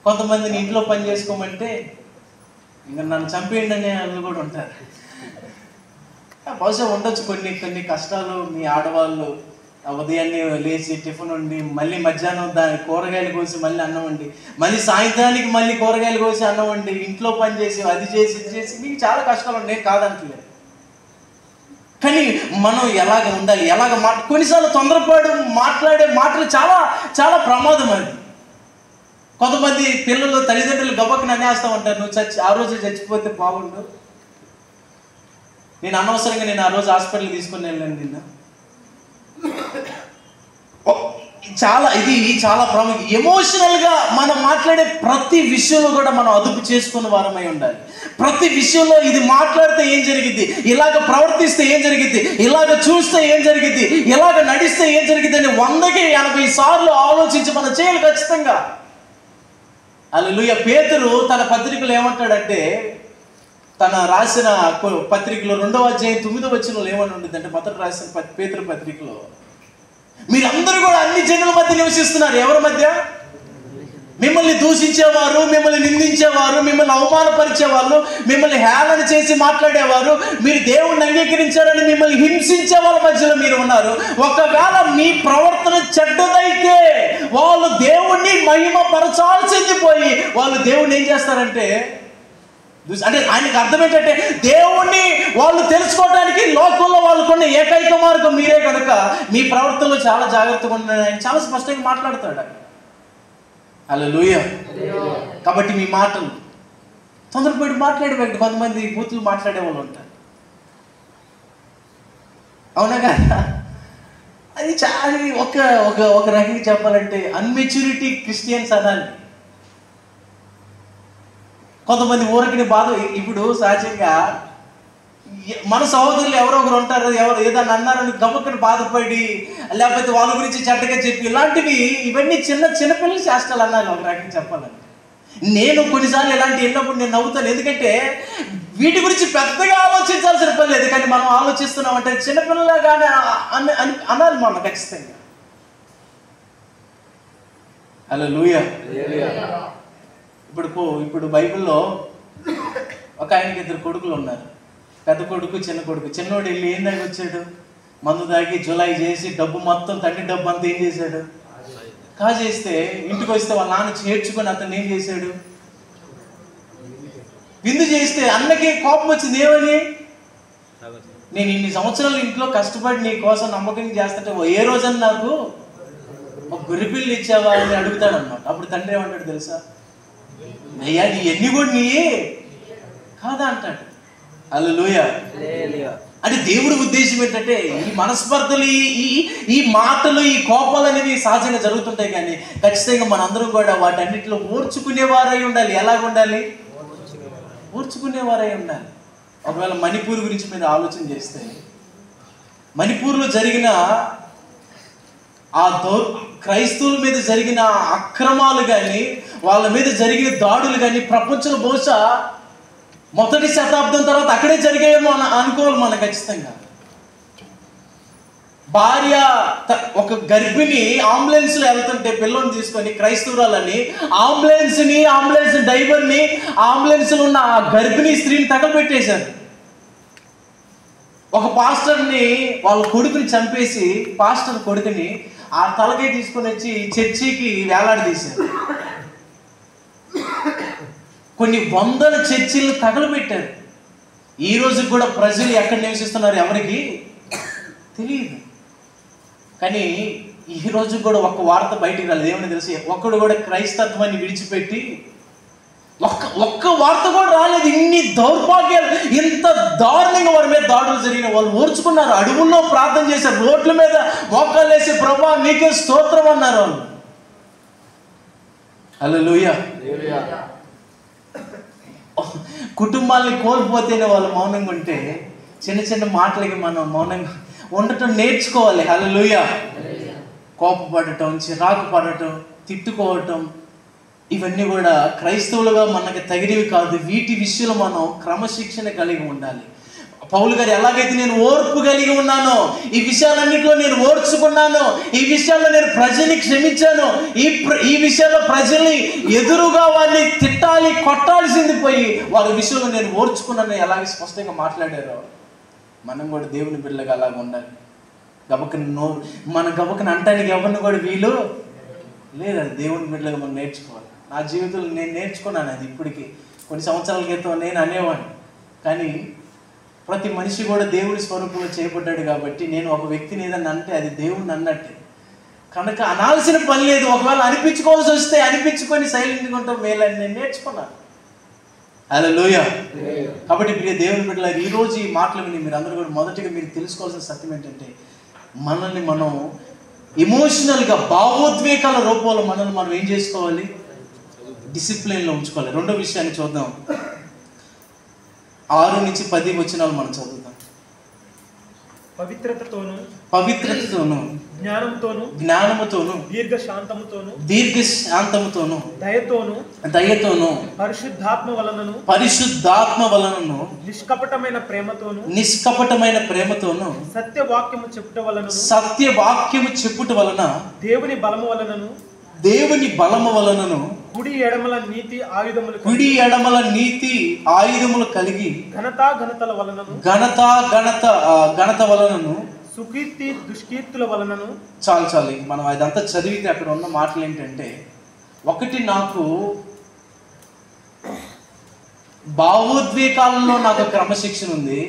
కొంతమందిని ఇంట్లో పని చేసుకోమంటే ఇంకా నన్ను చంపేయండి అనే వాళ్ళు కూడా ఉంటారు. బహుశా ఉండొచ్చు కొన్ని కష్టాలు. మీ ఆడవాళ్ళు ఉదయాన్నే లేచి టిఫిన్ వండి, మళ్ళీ మధ్యాహ్నం కూరగాయలు కోసి మళ్ళీ అన్నం వండి, మళ్ళీ సాయంత్రానికి మళ్ళీ కూరగాయలు కోసి అన్నం వండి, ఇంట్లో పని చేసి అది చేసి ఇది చేసి మీకు చాలా కష్టాలు ఉన్నాయి, కాదంటలేదు. కానీ మనం ఎలాగ ఉండాలి, ఎలాగ కొన్నిసార్లు తొందరపాటు మాట్లాడే మాటలు చాలా చాలా ప్రమాదం. అది కొంతమంది పిల్లలు తల్లిదండ్రులు గబక్కన అనేస్తూ ఉంటారు, నువ్వు ఆ రోజు చచ్చిపోతే బాగుండు, నేను అనవసరంగా ఆ రోజు హాస్పిటల్కి తీసుకుని వెళ్ళాను నిన్న. ఇది చాలా ప్రాముఖ్యం. ఎమోషనల్గా మనం మాట్లాడే ప్రతి విషయంలో కూడా మనం అదుపు చేసుకున్న వారమై ఉండాలి. ప్రతి విషయంలో ఇది మాట్లాడితే ఏం జరిగింది, ఇలాగ ప్రవర్తిస్తే ఏం జరిగింది, ఇలాగ చూస్తే ఏం జరిగింది, ఇలాగ నడిస్తే ఏం జరిగింది అని 100కి 80 సార్లు ఆలోచించి మనం చేయాలి ఖచ్చితంగా. హల్లెలూయా. పేతురు తన పత్రికలో ఏమంటాడంటే, తన రాసిన పత్రికలో 2వ అధ్యాయం 9వ వచనంలో ఏమని ఉంటుంది అంటే, మొదట రాసిన పేతురు పత్రికలో, మీరందరూ కూడా అన్ని జనుల మధ్య నివసిస్తున్నారు. ఎవరి మధ్య? మిమ్మల్ని దూషించేవారు, మిమ్మల్ని నిందించేవారు, మిమ్మల్ని అవమానపరిచేవాళ్ళు, మిమ్మల్ని హేళన చేసి మాట్లాడేవారు, మీరు దేవుణ్ణి అంగీకరించారని మిమ్మల్ని హింసించే వాళ్ళ మధ్యలో మీరు ఉన్నారు. ఒకవేళ మీ ప్రవర్తన చెడ్డదైతే వాళ్ళు దేవుణ్ణి మహిమపరచాల్సింది పోయి వాళ్ళు దేవుణ్ణి ఏం చేస్తారంటే, అంటే ఆయనకు అర్థం ఏంటంటే, దేవుణ్ణి వాళ్ళు తెలుసుకోవడానికి లోకంలో వాళ్ళకున్న ఏకైక మార్గం మీరే కనుక మీ ప్రవర్తనలో చాలా జాగ్రత్తగా ఉండాలని ఆయన చాలా స్పష్టంగా మాట్లాడతాడు. హల్లెలూయా. కాబట్టి మీ మాటలు తొందరపడి మాట్లాడేవాడు. కొంతమంది బూతులు మాట్లాడే వాళ్ళు ఉంటారు, అవునా కదా? అది చాలా ఒక రకంగా చెప్పాలంటే అన్మెచ్యూరిటీ క్రిస్టియన్స్ అనాలి. కొంతమంది ఊరికి బాధ. ఇప్పుడు సహజంగా మన సహోదరులు ఎవరో ఒకరు ఉంటారు, ఎవరు ఏదైనా అన్నారని గబక్కని బాధపడి, లేకపోతే వాళ్ళ గురించి చెడ్డగా చెప్పి, ఇవన్నీ చిన్నపిల్లల చేష్టలు అన్నారు ఒక రకంగా చెప్పాలని. నేను కొన్నిసార్లు ఇలాంటి విన్నప్పుడు నేను నవ్వుతాను. ఎందుకంటే వీటి గురించి పెద్దగా ఆలోచించాల్సిన పని లేదు, కానీ మనం ఆలోచిస్తున్నాం అంటే చిన్నపిల్లలాగానే అనాలి మనం ఖచ్చితంగా. హల్లెలూయా. ఇప్పుడు బైబిల్లో ఒక ఆయనకి 2 కొడుకులు ఉన్నారు. పెద్ద కొడుకు, చిన్న కొడుకు. చిన్నోడు వెళ్ళి ఏం దాగి వచ్చాడు, మందు దాగి జులాయి చేసి డబ్బు మొత్తం, తండ్రి డబ్బు అంతా ఏం చేశాడు, కాజేస్తే ఇంటికి వస్తే వాళ్ళ నాన్న చేర్చుకొని అతను ఏం చేశాడు, విందు చేస్తే అన్నకి కోపం వచ్చింది. ఏమని, నేను ఇన్ని సంవత్సరాలు ఇంట్లో కష్టపడి నీ కోసం నమ్మకంగా చేస్తుంటే ఏ రోజని నాకు ఒక గొర్రెపిల్లి ఇచ్చావా అని అడుగుతాడు అన్నమాట. అప్పుడు తండ్రి ఏమంటాడు తెలుసా, అయ్యా నీ ఎన్ని కూడా నీ కాదా అంటాడు. హల్లెలూయా. అంటే దేవుడి ఉద్దేశం ఏంటంటే, ఈ మనస్పర్ధలు, ఈ మాటలు, ఈ కోపాలు అనేవి సహజంగా జరుగుతుంటాయి, కానీ ఖచ్చితంగా మనందరం కూడా వాటన్నిటిలో ఓర్చుకునేవారై ఉండాలి. ఎలాగ ఉండాలి? ఓర్చుకునేవారై ఉండాలి. ఒకవేళ మణిపూర్ గురించి మీరు ఆలోచన చేస్తే, మణిపూర్లో జరిగిన క్రైస్తవుల మీద జరిగిన అక్రమాలు కానీ, వాళ్ళ మీద జరిగిన దాడులు కానీ ప్రపంచంలో బహుశా 1వ శతాబ్దం తర్వాత అక్కడే జరిగాయేమో అనుకోవాలి మనం ఖచ్చితంగా. భార్య ఒక గర్భిణి అంబులెన్స్లో వెళ్తుంటే పిల్లని తీసుకొని, క్రైస్తవురాలని అంబులెన్స్ డ్రైవర్ని, అంబులెన్స్లో ఉన్న ఆ గర్భిణీ స్త్రీని తగలబెట్టేశారు. ఒక పాస్టర్ని వాళ్ళ కొడుకుని చంపేసి, పాస్టర్ కొడుకుని ఆ తలకే తీసుకొని వచ్చి చర్చికి వేలాడదీశారు. కొన్ని వందల చర్చిలను తగలబెట్టారు. ఈ రోజు కూడా ప్రజలు ఎక్కడ నివసిస్తున్నారు ఎవరికి తెలియదు. కానీ ఈ రోజు కూడా ఒక్క వార్త బయటికి రాలేదు. ఏమని తెలిసి ఒక్కడు కూడా క్రైస్తత్వాన్ని విడిచిపెట్టి ఒక్క వార్త కూడా రాలేదు. ఇన్ని దౌర్భాగ్యాలు, ఇంత దారుణంగా వారి మీద దాడులు జరిగిన వాళ్ళు ఓర్చుకున్నారు. అడవుల్లో ప్రార్థన చేశారు, రోడ్ల మీద మోకాళ్ళు వేసి ప్రభువా నీకే స్తోత్రం అన్నారు వాళ్ళు. హల్లెలూయా. కుటుంబాలని కోల్పోతేనే వాళ్ళు మౌనంగా ఉంటే, చిన్న చిన్న మాటలకి మనం మౌనంగా ఉండటం నేర్చుకోవాలి. హల్లెలూయా. కోపపడటం, చిరాకు పడటం, తిట్టుకోవటం, ఇవన్నీ కూడా క్రైస్తవులుగా మనకి తగినవి కాదు. వీటి విషయంలో మనం క్రమశిక్షణ కలిగి ఉండాలి. పౌలు గారు ఎలాగైతే నేను ఓర్పు కలిగి ఉన్నానో, ఈ విషయాలన్నింటిలో నేను ఓర్చుకున్నాను, ఈ విషయాల్లో నేను ప్రజల్ని క్షమించాను, ఈ విషయాల్లో ప్రజల్ని ఎదురుగా వారిని తిట్టాలి, కొట్టాల్సింది పోయి వారి విషయంలో నేను ఓర్చుకున్నాను ఎలాగ స్పష్టంగా మాట్లాడారో, మనం కూడా దేవుని బిడ్డలుగా అలాగ ఉండాలి. మన గబకని అంటానికి ఎవరిని కూడా వీలు లేదు. అది దేవుని బిడ్డలుగా మనం నేర్చుకోవాలి. నా జీవితంలో నేను నేర్చుకున్నాను అది. ఇప్పటికీ కొన్ని సంవత్సరాల క్రితం నేను అనేవాడిని, కానీ ప్రతి మనిషి కూడా దేవుడి స్వరూపంలో చేయబడ్డాడు కాబట్టి నేను ఒక వ్యక్తిని ఏదన్నా అంటే అది దేవుడిని అన్నట్టే. కనుక అనాల్సిన పని లేదు. ఒకవేళ అనిపించుకోవాల్సి వస్తే అనిపించుకొని సైలెంట్గా ఉంటాం మేలని నేను నేర్చుకున్నాను. హల్లెలూయా. కాబట్టి ప్రియ దేవుని బిడ్డలారా, ఈరోజు ఈ మాటలు విని మీరు అందరూ కూడా మొదటిగా మీరు తెలుసుకోవాల్సిన సత్యం ఏంటంటే, మనల్ని మనం ఎమోషనల్గా భావోద్వేగాల రూపంలో మనల్ని మనం ఏం చేసుకోవాలి, డిసిప్లిన్లో ఉంచుకోవాలి. రెండో విషయాన్ని చూద్దాం. 6 నుంచి 10 వచనాలు మనం చదువుతాం. పవిత్రతతోను జ్ఞానముతోను దీర్ఘశాంతముతోను దయతోను పరిశుద్ధాత్మ వలనను నిష్కపటమైన ప్రేమతోను సత్యవాక్యము చెప్పుట వలన దేవుని బలము వలనను కుడి ఎడమల నీతి ఆయుధములు కలిగి ఘనత వలనను సుకీర్తి దుష్కీర్తుల వలనను. చాలు మనం అదంతా చదివితే అక్కడ ఉన్న మాటలు ఏంటంటే, ఒకటి నాకు భావోద్వేగాలలో నాకు క్రమశిక్షణ ఉంది.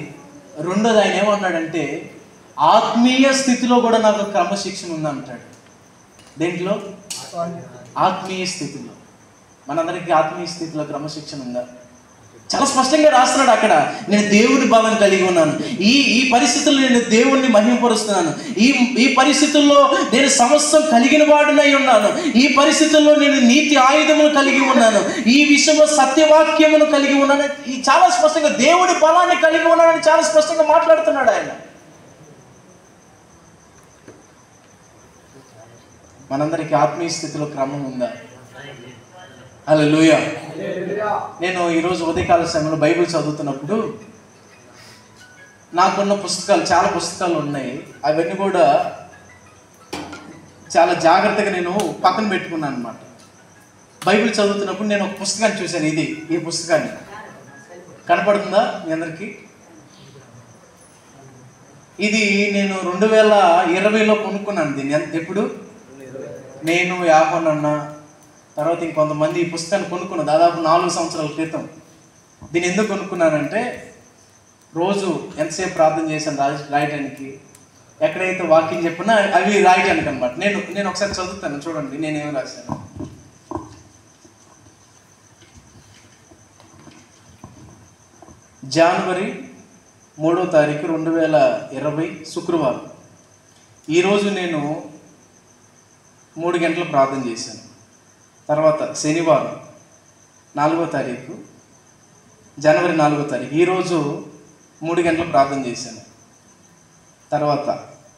రెండోది ఆయన ఏమన్నాడంటే ఆత్మీయ స్థితిలో కూడా నాకు క్రమశిక్షణ ఉంది అంటాడు. దేంట్లో? ఆత్మీయ స్థితిలో. మనందరికీ ఆత్మీయ స్థితిలో క్రమశిక్షణ ఉందా? చాలా స్పష్టంగా రాస్తున్నాడు అక్కడ. నేను దేవుని బలం కలిగి ఉన్నాను, ఈ పరిస్థితుల్లో నేను దేవుణ్ణి మహిమపరుస్తున్నాను, ఈ పరిస్థితుల్లో నేను సమస్తం కలిగిన వాడినై ఉన్నాను, ఈ పరిస్థితుల్లో నేను నీతి ఆయుధములు కలిగి ఉన్నాను, ఈ విషయంలో సత్యవాక్యమును కలిగి ఉన్నాను. ఈ చాలా స్పష్టంగా దేవుని బలాన్ని కలిగి ఉన్నానని చాలా స్పష్టంగా మాట్లాడుతున్నాడు ఆయన. మనందరికీ ఆత్మీయ స్థితిలో క్రమం ఉందా? హల్లెలూయా. నేను ఈరోజు ఉదయకాల సమయంలో బైబిల్ చదువుతున్నప్పుడు నాకున్న పుస్తకాలు, చాలా పుస్తకాలు ఉన్నాయి, అవన్నీ కూడా చాలా జాగ్రత్తగా నేను పక్కన పెట్టుకున్నాను అనమాట. బైబిల్ చదువుతున్నప్పుడు నేను ఒక పుస్తకాన్ని చూశాను. ఈ పుస్తకాన్ని కనపడుతుందా మీ అందరికీ? ఇది నేను 2020లో కొనుక్కున్నాను దీన్ని. ఎప్పుడు? నేను, యాహోన్ అన్న, తర్వాత ఇంకొంతమంది ఈ పుస్తకాన్ని కొనుక్కున్నాను దాదాపు 4 సంవత్సరాల క్రితం. దీన్ని ఎందుకు కొనుక్కున్నానంటే, రోజు ఎంతసేపు ప్రార్థన చేశాను రాయటానికి, ఎక్కడైతే వాకింగ్ చెప్పినా అవి రాయటానికి అనమాట. నేను ఒకసారి చదువుతాను, చూడండి నేనేమి రాశాను. జనవరి 3వ తారీఖు 2020 శుక్రవారం. ఈరోజు నేను 3 గంటలు ప్రార్థన చేశాను. తర్వాత శనివారం 4వ తారీఖు, జనవరి 4వ తారీఖు, ఈరోజు 3 గంటలు ప్రార్థన చేశాను. తర్వాత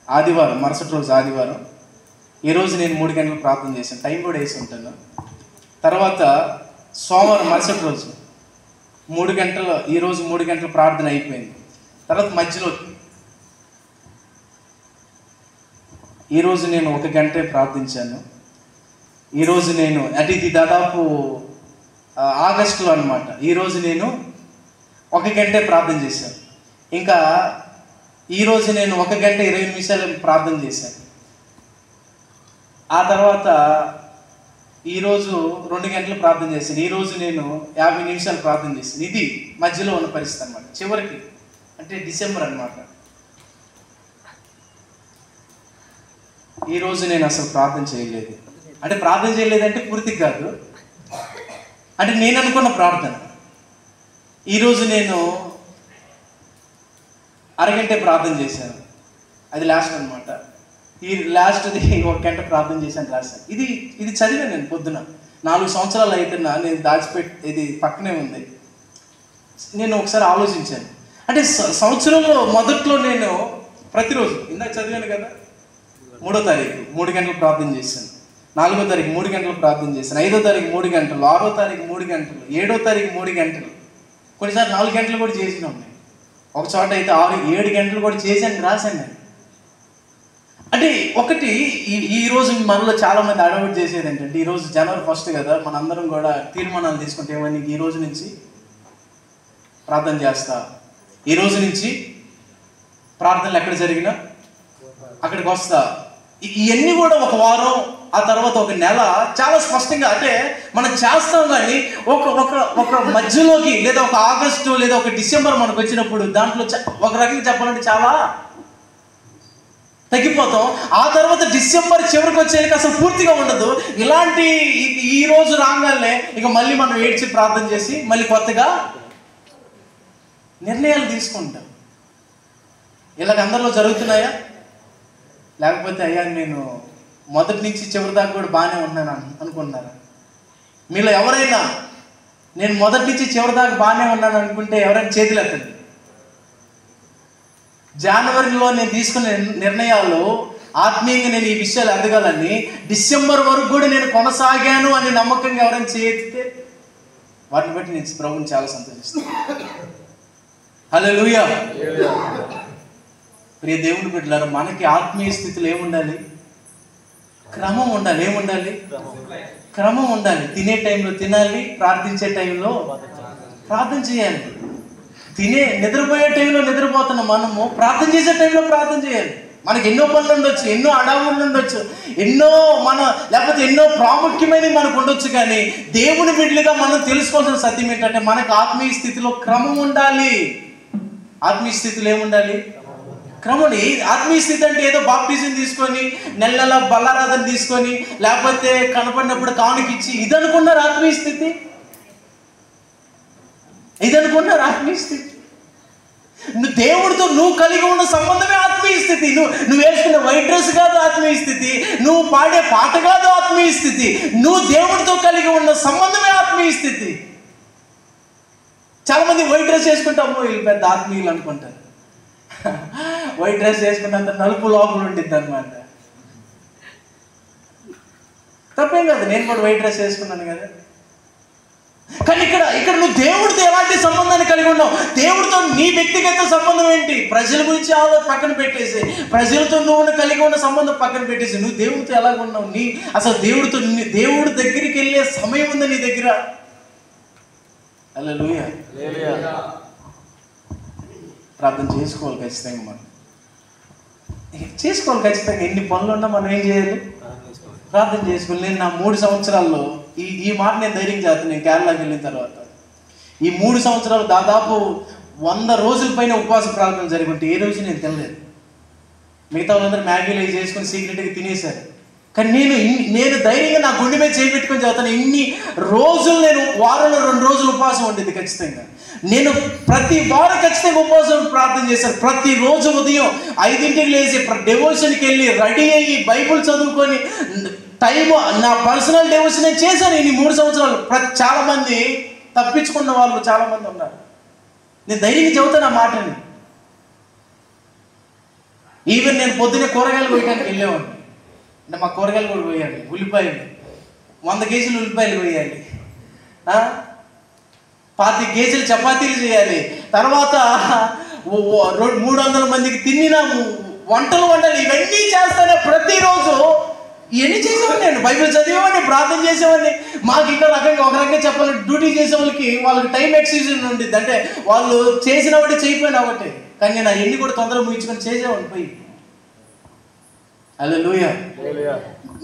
ఆదివారం, మరుసటి రోజు ఆదివారం, ఈరోజు నేను 3 గంటలు ప్రార్థన చేశాను. టైం కూడా వేసి ఉంటాను. తర్వాత సోమవారం మరుసటి రోజు 3 గంటలు, ఈరోజు 3 గంటలు ప్రార్థన అయిపోయింది. తర్వాత మధ్యలో ఈరోజు నేను 1 గంటే ప్రార్థించాను. ఈరోజు నేను అంటే ఇది దాదాపు ఆగస్టులో అనమాట. ఈరోజు నేను 1 గంటే ప్రార్థన చేశాను. ఇంకా ఈరోజు నేను 1 గంట 20 నిమిషాలు ప్రార్థన చేశాను. ఆ తర్వాత ఈరోజు 2 గంటలు ప్రార్థన చేశాను. ఈరోజు నేను 50 నిమిషాలు ప్రార్థన చేశాను. ఇది మధ్యలో ఉన్న పరిస్థితి అనమాట. చివరికి అంటే డిసెంబర్ అనమాట. ఈరోజు నేను అసలు ప్రార్థన చేయలేదు. అంటే ప్రార్థన చేయలేదంటే పూర్తిగా కాదు, అంటే నేను అనుకున్న ప్రార్థన. ఈరోజు నేను అరగంటే ప్రార్థన చేశాను, అది లాస్ట్ అనమాట. ఈ లాస్ట్ది 1 గంట ప్రార్థన చేశాను, రాశాను. ఇది చదివాను నేను పొద్దున. 4 సంవత్సరాలు అవుతున్నా, నేను ఇది పక్కనే ఉంది. నేను ఒకసారి ఆలోచించాను, అంటే సంవత్సరంలో మొదట్లో నేను ప్రతిరోజు ఇందాక చదివాను కదా, 3వ తారీఖు 3 గంటలు ప్రార్థన చేశాను, 4వ తారీఖు 3 గంటలు ప్రార్థన చేశాను, 5వ తారీఖు 3 గంటలు, 6వ తారీఖు 3 గంటలు, 7వ తారీఖు 3 గంటలు, కొన్నిసార్లు 4 గంటలు కూడా చేసిన ఉన్నాయి. ఒక చోట అయితే 6-7 గంటలు కూడా చేశాను, రాశాను నేను. అంటే ఒకటి ఈరోజు మనలో చాలామంది అడౌట్ చేసేది ఏంటంటే, ఈరోజు జనవరి 1 కదా, మనందరం కూడా తీర్మానాలు తీసుకుంటే ఏమని, ఈ రోజు నుంచి ప్రార్థన చేస్తా, ఈ రోజు నుంచి ప్రార్థనలు ఎక్కడ జరిగినా అక్కడికి వస్తా. ఇవన్నీ కూడా ఒక వారం, ఆ తర్వాత ఒక నెల చాలా స్పష్టంగా అంటే మనం చేస్తాం. కానీ ఒక మధ్యలోకి లేదా ఒక ఆగస్టు లేదా ఒక డిసెంబర్ మనకు వచ్చినప్పుడు దాంట్లో ఒక రకంగా చెప్పాలంటే చాలా తగ్గిపోతాం. ఆ తర్వాత డిసెంబర్ చివరికి వచ్చేకి అసలు పూర్తిగా ఉండదు. ఇలాంటి ఈ రోజు రాగానే ఇక మళ్ళీ మనం ఏడ్చి ప్రార్థన చేసి మళ్ళీ కొత్తగా నిర్ణయాలు తీసుకుంటాం. ఇలాగ అందరిలో జరుగుతున్నాయా? లేకపోతే అయ్యా నేను మొదటి నుంచి చివరి దాకా కూడా బాగానే ఉన్నాను అనుకున్నారా? మీలో ఎవరైనా నేను మొదటి నుంచి చివరి దాకా బాగానే ఉన్నాను అనుకుంటే ఎవరైనా చేతులు ఎత్తండి. జనవరిలో నేను తీసుకునే నిర్ణయాలు ఆత్మీయంగా నేను ఈ విషయాలు ఎదగాలని, డిసెంబర్ వరకు కూడా నేను కొనసాగాను అని నమ్మకంగా ఎవరైనా చేస్తే వాటిని బట్టి నేను ప్రభువుని చాలా సంతోషిస్తాను. హల్లెలూయా. ప్రియ దేవుని బిడ్డలారా, మనకి ఆత్మీయ స్థితిలో ఏముండాలి? క్రమం ఉండాలి. ఏముండాలి? క్రమం ఉండాలి. తినే టైంలో తినాలి, ప్రార్థించే టైంలో ప్రార్థన చేయాలి. నిద్రపోయే టైంలో నిద్రపోతున్న మనము ప్రార్థన చేసే టైంలో ప్రార్థన చేయాలి. మనకి ఎన్నో పనులు ఉండొచ్చు, ఎన్నో అడావులు ఉండొచ్చు, లేకపోతే ఎన్నో ప్రాముఖ్యమైనవి మనకు ఉండొచ్చు. కానీ దేవుని బిడ్డలుగా మనం తెలుసుకోవాల్సిన సత్యం ఏంటంటే మనకు ఆత్మీయ స్థితిలో క్రమం ఉండాలి. ఆత్మీయ స్థితిలో ఏముండాలి? క్రమం. ఆత్మీయ స్థితి అంటే ఏదో బాప్టిజం తీసుకొని నెల బల్లారాధన తీసుకొని లేకపోతే కనపడినప్పుడు కానుకిచ్చి ఇదనుకున్నారు ఆత్మీయ స్థితి? ఇదనుకున్నారు ఆత్మీయ స్థితి? దేవుడితో నువ్వు కలిగి ఉన్న సంబంధమే ఆత్మీయ స్థితి. నువ్వు వేసుకున్న వైట్ డ్రెస్ కాదు ఆత్మీయ స్థితి, నువ్వు పాడే పాట కాదు ఆత్మీయ స్థితి, నువ్వు దేవుడితో కలిగి ఉన్న సంబంధమే ఆత్మీయ స్థితి. చాలా మంది వైట్ డ్రెస్ వేసుకుంటాము, వీళ్ళు పెద్ద ఆత్మీయులు అనుకుంటారు. వైట్ డ్రెస్ వేసుకున్నంత నలుపు లోపల ఉండిద్ది అనమాట. తప్పేం కాదు, నేను కూడా వైట్ డ్రెస్ వేసుకున్నాను కదా. కానీ ఇక్కడ నువ్వు దేవుడితో ఎలాంటి సంబంధాన్ని కలిగి ఉన్నావు? దేవుడితో నీ వ్యక్తిగత సంబంధం ఏంటి? ప్రజల గురించి పక్కన పెట్టేసి, ప్రజలతో నువ్వు కలిగి ఉన్న సంబంధం పక్కన పెట్టేసి, నువ్వు దేవుడితో ఎలాగ ఉన్నావు? అసలు దేవుడి దగ్గరికి వెళ్ళే సమయం ఉంది నీ దగ్గర? హల్లెలూయా. ప్రార్థన చేసుకోవాలి ఖచ్చితంగా. మనం చేసుకోవాలి ఖచ్చితంగా. ఎన్ని పనులు ఉన్నా మనం ఏం చేయాలి? ప్రార్థన చేసుకోవాలి. నేను నా 3 సంవత్సరాల్లో ఈ మాట నేను ధైర్యం చేస్తాను. నేను కేరళకి వెళ్ళిన తర్వాత ఈ 3 సంవత్సరాలు దాదాపు 100 రోజుల పైన ఉపవాస ప్రార్థన జరిగి ఉంటే ఏ రోజు నేను తినలేదు. మిగతా వాళ్ళందరూ మ్యాగీలు అవి చేసుకుని సీక్రెట్గా తినేశారు. కానీ నేను ధైర్యంగా నా గుండె మీద చేపెట్టుకొని చదువుతాను. ఇన్ని రోజులు నేను వారంలో 2 రోజులు ఉపవాసం ఉండేది ఖచ్చితంగా. నేను ప్రతి వారం ఖచ్చితంగా ఉపవాసం ప్రార్థన చేశాను. ప్రతిరోజు ఉదయం 5ంటికి లేచి డెవోషన్కి వెళ్ళి రెడీ అయ్యి బైబుల్ చదువుకొని నా పర్సనల్ డెవోషన్ నేను చేశాను. ఈ 3 సంవత్సరాలు చాలా మంది తప్పించుకున్న వాళ్ళు చాలా మంది ఉన్నారు. నేను ధైర్యంగా చెబుతాను ఆ మాటని. ఈవెన్ నేను పొద్దున్నే కూరగాయలు పోయడానికి వెళ్ళేవాడిని. అంటే మా కూరగాయలు కూడా పోయాలి, ఉల్లిపాయలు 100 కేజీలు ఉల్లిపాయలు పోయాలి, 25 కేజీలు చపాతీలు చేయాలి, తర్వాత 300 మందికి తిన్నిన వంటలు వండాలి, ఇవన్నీ చేస్తానే ప్రతిరోజు. ఇవన్నీ చేసేవాడిని నేను. బైబిల్ చదివేవాడిని, ప్రార్థన చేసేవాడిని. మాకు ఇంకా రకంగా ఒక రకంగా చెప్పాలంటే డ్యూటీ చేసే వాళ్ళకి టైం ఎక్స్క్యూజన్ ఉంటుంది. అంటే వాళ్ళు చేసిన ఒకటి చేయకపోయినా ఒకటి, కానీ నేను అవన్నీ కూడా తొందరగా ముగించుకొని చేసేవాడిని పోయి. హల్లెలూయా.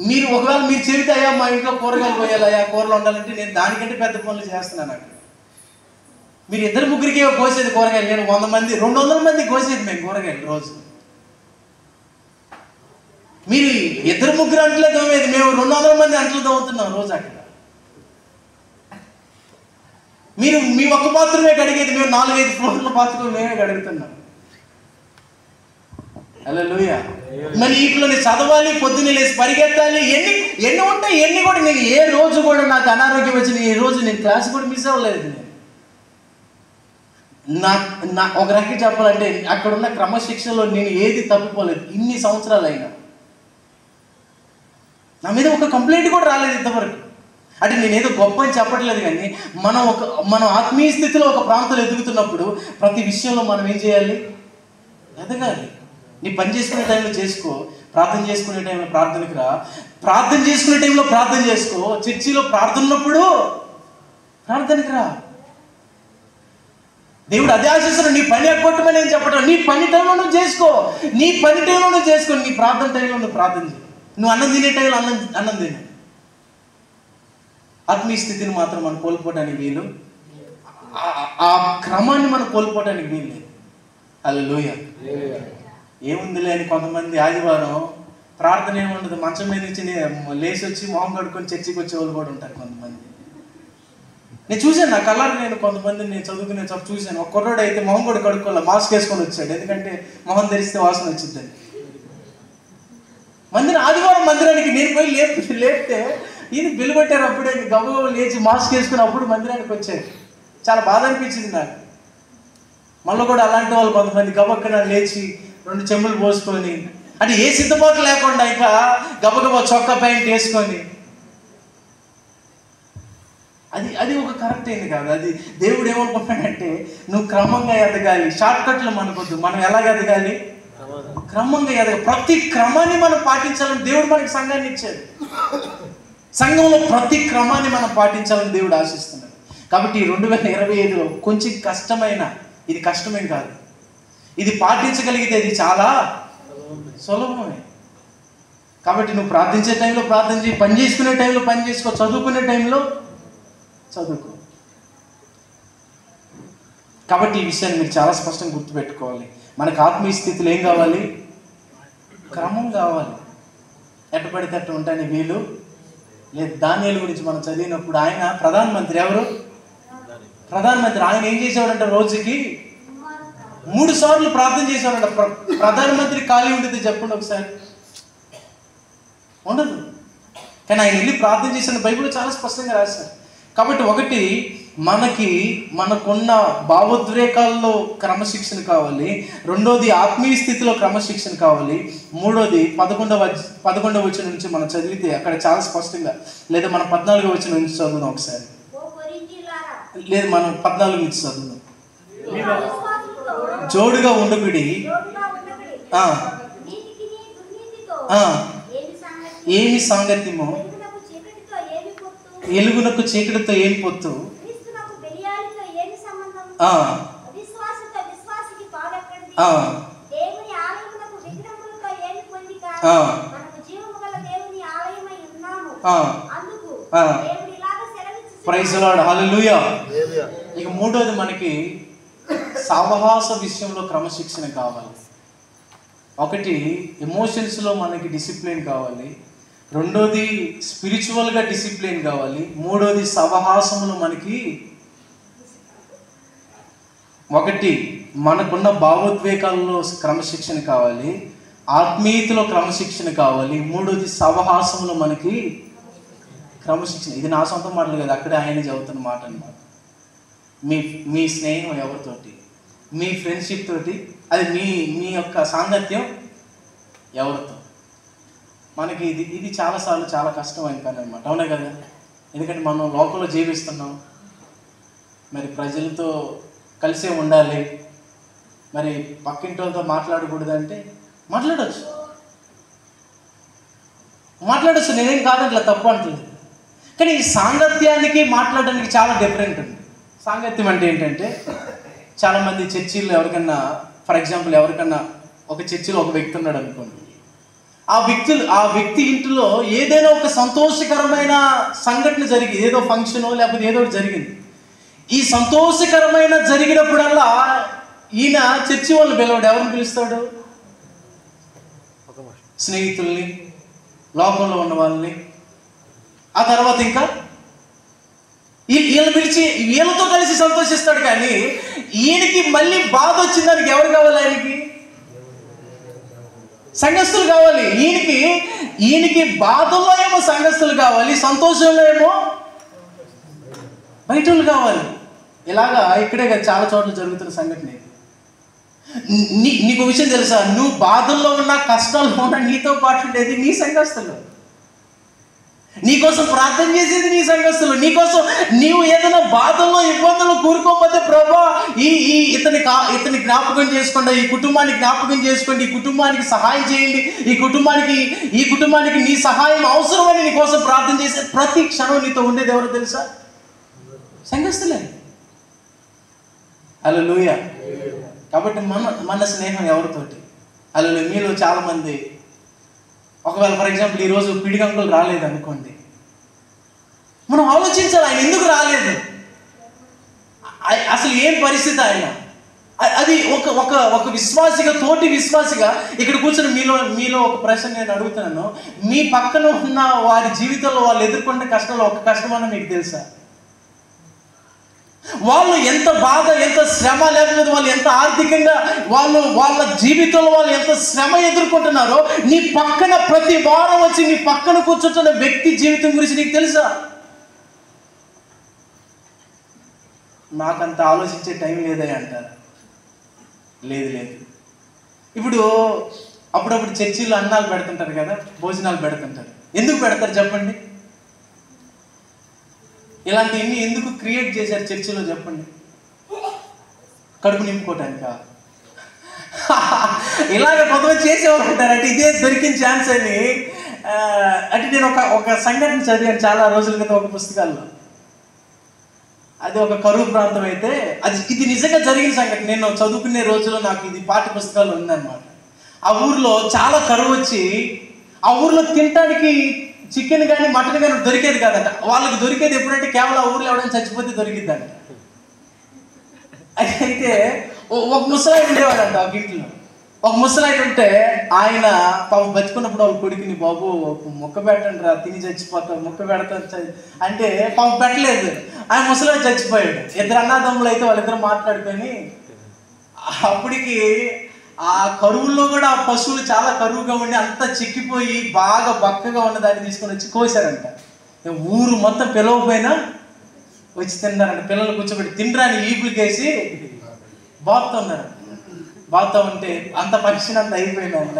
మీరు ఒకవేళ మీరు చెబితే అయ్యా మా ఇంట్లో కూరగాయలు పోయాలయ్యా, కూరలు వండాలంటే నేను దానికంటే పెద్ద పనులు చేస్తున్నాను అక్కడ. మీరు 2-3కే కోసేది కూరగాయలు, నేను 100 మంది 200 మంది కోసేది మేము కూరగాయలు రోజు. మీరు 2-3 అంటలే తోమేది, మేము 200 మంది అంటలు తోముతున్నాం రోజు అక్కడ. మీరు మీ ఒక్క పాత్రమే కడిగేది, మేము 4-5 ఫ్లోర్ల పాత్రలు మేమే కడుగుతున్నాం. హల్లెలూయా. మరి ఇంట్లోనే చదవాలి, పొద్దున్నే లేసి పరిగెత్తాలి, ఎన్ని ఉంటాయి. ఎన్ని కూడా నేను ఏ రోజు కూడా నాకు అనారోగ్యం వచ్చిన ఏ రోజు నేను క్లాస్ కూడా మిస్ అవ్వలేదు. నా ఒక రకంగా చెప్పాలంటే అక్కడ ఉన్న క్రమశిక్షణలో నేను ఏది తప్పిపోలేదు ఇన్ని సంవత్సరాలు అయినా. నా మీద ఒక కంప్లైంట్ కూడా రాలేదు ఇంతవరకు. అంటే నేనేదో గొప్ప అని చెప్పట్లేదు, కానీ మనం ఆత్మీయ స్థితిలో ఒక ప్రాంతంలో ఎదుగుతున్నప్పుడు ప్రతి విషయంలో మనం ఏం చేయాలి? ఎదగాలి. నీ పని చేసుకునే టైంలో చేసుకో, ప్రార్థన చేసుకునే టైంలో ప్రార్థనకు రా, ప్రార్థన చేసుకునే టైంలో ప్రార్థన చేసుకో, చర్చిలో ప్రార్థన ఉన్నప్పుడు ప్రార్థనకు రా. దేవుడు అదే ఆశిస్తున్నాడు. నీ పని ఎక్కొట్టమని నేను చెప్పడం, నీ పని టైంలో నువ్వు చేసుకో, నీ పని టైంలో నువ్వు చేసుకో, నీ ప్రార్థన టైంలో నువ్వు ప్రార్థన చేయి. నువ్వు అన్నం తినే టైంలో అన్నం తిను. ఆత్మీయ స్థితిని మాత్రం మనం కోల్పోవడానికి వీలు, ఆ క్రమాన్ని మనం కోల్పోవడానికి వీలు లేదు. హల్లెలూయా. ఏముందిలే అని కొంతమంది ఆదివారం ప్రార్థన ఏముండదు, మంచం మీద నుంచి లేచి వచ్చి మొహం కడుక్కొని చర్చికి వచ్చే వాళ్ళు కూడా ఉంటారు కొంతమంది. నేను చూశాను, నా కలర్ నేను కొంతమంది నేను చదువుకునే చూశాను. ఒక కుర్రోడు అయితే మొహం కూడా కడుక్కోవాలి, మాస్క్ వేసుకొని వచ్చాడు, ఎందుకంటే మొహం ధరిస్తే వాసన వచ్చిందని. ఆదివారం మందిరానికి నేను పోయి లేపితే ఇది బిల్లు పెట్టారు. అప్పుడే గబగబ లేచి మాస్క్ వేసుకుని అప్పుడు మందిరానికి వచ్చారు. చాలా బాధ అనిపించింది నాకు. మళ్ళీ కూడా అలాంటి వాళ్ళు కొంతమంది గబక్కన లేచి 2 చెంబులు పోసుకొని, అంటే ఏ సిద్ధపాటు లేకుండా ఇంకా గబగబా చొక్కా ప్యాంట్ వేసుకొని, అది ఒక కరెక్ట్ అయింది కాదు. అది దేవుడు ఏమనుకుంటాడంటే నువ్వు క్రమంగా ఎదగాలి, షార్ట్ కట్లు మనకొద్దు. మనం ఎలాగ ఎదగాలి? క్రమంగా ఎదగాలి. ప్రతి క్రమాన్ని మనం పాటించాలని దేవుడు మనకి సంఘాన్ని ఇచ్చాడు. సంఘంలో ప్రతి క్రమాన్ని మనం పాటించాలని దేవుడు ఆశిస్తున్నాడు. కాబట్టి 2025లో కొంచెం కష్టమైన, ఇది కష్టమేం కాదు, ఇది పాటించగలిగితే ఇది చాలా సులభమే. కాబట్టి నువ్వు ప్రార్థించే టైంలో ప్రార్థన చేయి, పని చేసుకునే టైంలో పని చేసుకో, చదువుకునే టైంలో చదువుకో. కాబట్టి ఈ విషయాన్ని మీరు చాలా స్పష్టంగా గుర్తుపెట్టుకోవాలి. మనకు ఆత్మీయ స్థితిలో ఏం కావాలి? క్రమం కావాలి. ఎట్ట పడితే అట్ట ఉంటాయని వీలు లేదు. దానియేలు గురించి మనం చదివినప్పుడు ఆయన ప్రధానమంత్రి. ఎవరు ప్రధానమంత్రి? ఆయన ఏం చేసేవాడంటే రోజుకి 3 సార్లు ప్రార్థన చేసేవాడంట. ప్రధానమంత్రి ఖాళీ ఉంటుంది చెప్పండి ఒకసారి? ఉండదు. కానీ ఆయన వెళ్ళి ప్రార్థన చేసిన బైబిల్లో చాలా స్పష్టంగా రాశారు. కాబట్టి ఒకటి మనకున్న భావోద్రేకాల్లో క్రమశిక్షణ కావాలి, రెండోది ఆత్మీయ స్థితిలో క్రమశిక్షణ కావాలి, మూడోది 11వ వచనం నుంచి మనం చదివితే అక్కడ చాలా స్పష్టంగా, లేదా మనం 14వ వచనం నుంచి చదువుదాం ఒకసారి, లేదు మనం 14 నుంచి చదువుదాం. జోడుగా ఉండకుడి, ఏమి సాంగత్యమో, ఎలుగునకు చీకటితో ఏం పొత్తు, ప్రైజ్ లార్డ్, హల్లెలూయా. ఇక మూడోది మనకి సావహాస విషయంలో క్రమశిక్షణ కావాలి. ఒకటి ఎమోషన్స్లో మనకి డిసిప్లిన్ కావాలి, రెండోది స్పిరిచువల్గా డిసిప్లిన్ కావాలి, మూడోది సవహాసములు మనకి, ఒకటి మనకున్న భావోద్వేగాల్లో క్రమశిక్షణ కావాలి, ఆత్మీయతలో క్రమశిక్షణ కావాలి, మూడోది సవహాసములు మనకి క్రమశిక్షణ. ఇది నా సొంత మాటలు కదా, అక్కడే ఆయన చదువుతున్న మాట అన్నమాట. మీ స్నేహం ఎవరితోటి, మీ ఫ్రెండ్షిప్ తోటి, అది మీ యొక్క సాంగత్యం ఎవరితో, మనకి ఇది చాలాసార్లు చాలా కష్టమైన పని అనమాట. అవునా కదా? ఎందుకంటే మనం లోకంలో జీవిస్తున్నాం, మరి ప్రజలతో కలిసే ఉండాలి, మరి పక్కింటి వాళ్ళతో మాట్లాడకూడదు అంటే మాట్లాడచ్చు, నేనేం కాదంట్లా, తప్పు అంటలేదు. కానీ ఈ సాంగత్యానికి మాట్లాడడానికి చాలా డిఫరెంట్ ఉంది. సాంగత్యం అంటే ఏంటంటే, చాలామంది చర్చిల్లో ఎవరికన్నా, ఫర్ ఎగ్జాంపుల్ ఎవరికన్నా ఒక చర్చిలో ఒక వ్యక్తి ఉన్నాడు అనుకోండి, ఆ వ్యక్తి ఇంటిలో ఏదైనా ఒక సంతోషకరమైన సంఘటన జరిగి, ఏదో ఫంక్షనో లేకపోతే ఏదో జరిగింది. ఈ సంతోషకరమైన జరిగినప్పుడల్లా ఈయన చర్చి వాళ్ళు పిలవడు, ఎవరిని పిలుస్తాడు? స్నేహితుల్ని, లోకంలో ఉన్న వాళ్ళని, ఆ తర్వాత ఇంకా వీళ్ళని పిలిచి వీళ్ళతో కలిసి సంతోషిస్తాడు. కానీ ఈయనకి మళ్ళీ బాధ వచ్చిన దానికి ఎవరు కావాలి? ఆయనకి సంఘస్థులు కావాలి. ఈయనకి బాధల్లో ఏమో సంఘస్థులు కావాలి, సంతోషంలో ఏమో బయట వాళ్ళు కావాలి. ఇలాగా ఇక్కడే చాలా చోట్ల జరుగుతున్న సంఘటన. నీకు విషయం తెలుసా? నువ్వు బాధల్లో ఉన్నా, కష్టాల్లో ఉన్నా, నీతో పాటు ఉండేది నీ సంఘస్థులు. నీకోసం ప్రార్థన చేసేది నీ సంఘస్థులు. నీకోసం నీవు ఏదైనా బాధల్లో, ఇబ్బందులు కూరుకోకపోతే, ప్రభా ఇతని జ్ఞాపకం చేసుకోండి, ఈ కుటుంబానికి జ్ఞాపకం చేసుకోండి, ఈ కుటుంబానికి సహాయం చేయండి, ఈ కుటుంబానికి నీ సహాయం అవసరమని నీకోసం ప్రార్థన చేసే ప్రతి క్షణం నీతో ఉండేది ఎవరో తెలుసా? సంఘస్థులే. హల్లెలూయా. కాబట్టి మన స్నేహం ఎవరితోటి? హల్లెలూయా. మీలో చాలామంది ఒకవేళ ఫర్ ఎగ్జాంపుల్ ఈరోజు పిడిగంకులు రాలేదు అనుకోండి, మనం ఆలోచించాలి ఆయన ఎందుకు రాలేదు, అసలు ఏం పరిస్థితి ఆయన. అది ఒక విశ్వాసిగా, తోటి విశ్వాసిగా ఇక్కడ కూర్చొని మీలో ఒక ప్రశ్న నేను అడుగుతున్నాను. మీ పక్కన ఉన్న వారి జీవితంలో వాళ్ళు ఎదుర్కొంటే కష్టాలు ఒక కష్టమన్నా మీకు తెలుసా? వాళ్ళు ఎంత బాధ, ఎంత శ్రమ, లేకపోతే వాళ్ళు ఎంత ఆర్థికంగా వాళ్ళ జీవితంలో వాళ్ళు ఎంత శ్రమ ఎదుర్కొంటున్నారో నీ పక్కన ప్రతి వారం వచ్చి నీ పక్కన కూర్చుంటున్న వ్యక్తి జీవితం గురించి నీకు తెలుసా? నాకంత ఆలోచించే టైం లేదే అంటారు. లేదు. ఇప్పుడు అప్పుడప్పుడు చర్చిలో అన్నాలు పెడుతుంటారు కదా, భోజనాలు పెడుతుంటారు. ఎందుకు పెడతారు చెప్పండి? ఇలాంటివన్నీ ఎందుకు క్రియేట్ చేశారు చర్చిలో చెప్పండి? కడుపు నింపుకోవటానిక? ఇలాగ కొంతమంది చేసేవారు ఉంటారు. అంటే ఇదే దొరికిన ఛాన్స్ అని. అంటే నేను ఒక సంఘటన చదివాను చాలా రోజుల క్రితం ఒక పుస్తకాల్లో. అది ఒక కరువు ప్రాంతం అయితే, ఇది నిజంగా జరిగిన సంఘటన. నేను చదువుకునే రోజుల్లో నాకు ఇది పాఠ్య పుస్తకాలు ఉందన్నమాట. ఆ ఊర్లో చాలా కరువు వచ్చి, ఆ ఊర్లో తినడానికి చికెన్ కానీ మటన్ కానీ దొరికేది కాదంట. వాళ్ళకి దొరికేది ఎప్పుడంటే కేవలం ఆ ఊర్లో ఎవరైనా చచ్చిపోతే దొరికిద్దంట. అయితే ఒక ముసలాయన ఉండేవాడంట ఒక ఇంట్లో. ఒక ముసలాయన ఉంటే ఆయన పాపం బతుకున్నప్పుడు వాళ్ళ కొడుకుని, బాబు ముక్క పెట్టండి రా, తిని చచ్చిపోతాం, ముక్క పెడతాం అంటే పాపం పెట్టలేదు. ఆయన ముసలాయన చచ్చిపోయాడు. ఇద్దరు అన్నదమ్ములు అయితే వాళ్ళిద్దరు మాట్లాడుకొని, అప్పటికి ఆ కరువుల్లో కూడా ఆ పశువులు చాలా కరువుగా ఉండి అంతా చిక్కిపోయి బాగా బక్కగా ఉన్న దాన్ని తీసుకొని వచ్చి కోసారంట. ఊరు మొత్తం పిలవపోయినా వచ్చి తిన్నారంట. పిల్లలు కూర్చోబెట్టి తినరాని ఈపులకేసి బాగుతున్నారు. బాగుతా ఉంటే అంత పక్షిని అంత అయిపోయిందంట.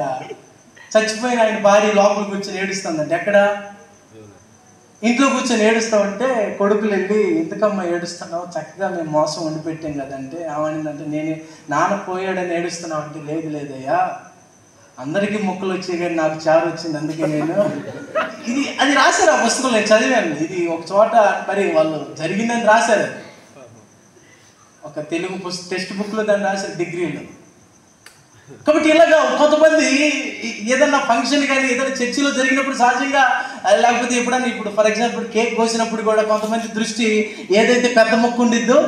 చచ్చిపోయిన ఆయన భార్య లోపల కూర్చొని ఏడుస్తుందంట. ఎక్కడ? ఇంట్లో కూర్చొని ఏడుస్తా ఉంటే కొడుకులు వెళ్ళి, ఎందుకమ్మా ఏడుస్తున్నావు, చక్కగా మేము మోసం వండి పెట్టాం కదంటే, ఏమనిందంటే, నేనే నాన్న పోయాడని ఏడుస్తున్నావు అంటే, లేదయ్యా, అందరికీ మొక్కలు వచ్చాయి కానీ నాకు చారు వచ్చింది, అందుకే నేను అది రాశారు. ఆ పుస్తకం నేను చదివాను. ఇది ఒక చోట మరి వాళ్ళు జరిగిందని రాశారు. ఒక తెలుగు టెక్స్ట్ బుక్లో దాన్ని రాశారు, డిగ్రీలో. కాబట్టి ఇలాగా కొంతమంది ఏదన్నా ఫంక్షన్ కానీ ఏదైనా చర్చిలో జరిగినప్పుడు సహజంగా, లేకపోతే ఎప్పుడన్నా ఇప్పుడు ఫర్ ఎగ్జాంపుల్ కేక్ కోసినప్పుడు కూడా కొంతమంది దృష్టి ఏదైతే పెద్ద మొక్కు ఉండిద్దో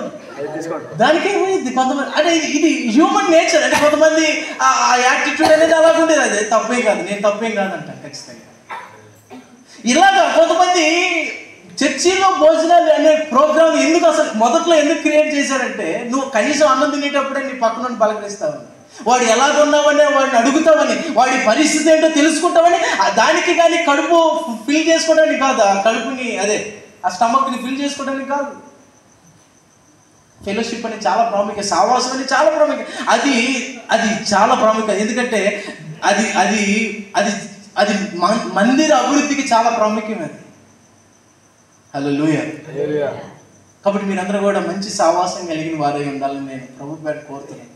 దానికే పోయింది. కొంతమంది అంటే ఇది హ్యూమన్ నేచర్. అంటే కొంతమంది ఆ యాటిట్యూడ్ అనేది అలాగ ఉండేది. అది తప్పేం కాదు, నేను తప్పేం కాదంటాను ఖచ్చితంగా. ఇలాగా కొంతమంది చర్చిలో భోజనాలు అనే ప్రోగ్రామ్ అసలు మొదట్లో ఎందుకు క్రియేట్ చేశారంటే, నువ్వు కనీసం అన్నం తినేటప్పుడే నీ పక్కన పలకరిస్తావని, వాడు ఎలాగున్నావని వాడిని అడుగుతామని, వాడి పరిస్థితి ఏంటో తెలుసుకుంటామని, దానికి కానీ కడుపు ఫిల్ చేసుకోవడానికి కాదు. ఆ కడుపుని ఆ స్టమక్ని ఫిల్ చేసుకోవడానికి కాదు. ఫెలోషిప్ అని చాలా ప్రాముఖ్యం, సావాసం అని చాలా ప్రాముఖ్యం. అది చాలా ప్రాముఖ్యం. ఎందుకంటే అది మందిర అభివృద్ధికి చాలా ప్రాముఖ్యం. అది హల్లెలూయా. కాబట్టి మీరందరూ కూడా మంచి సావాసం కలిగిన వారై ఉండాలని నేను ప్రభు పేట కోరుతున్నాను.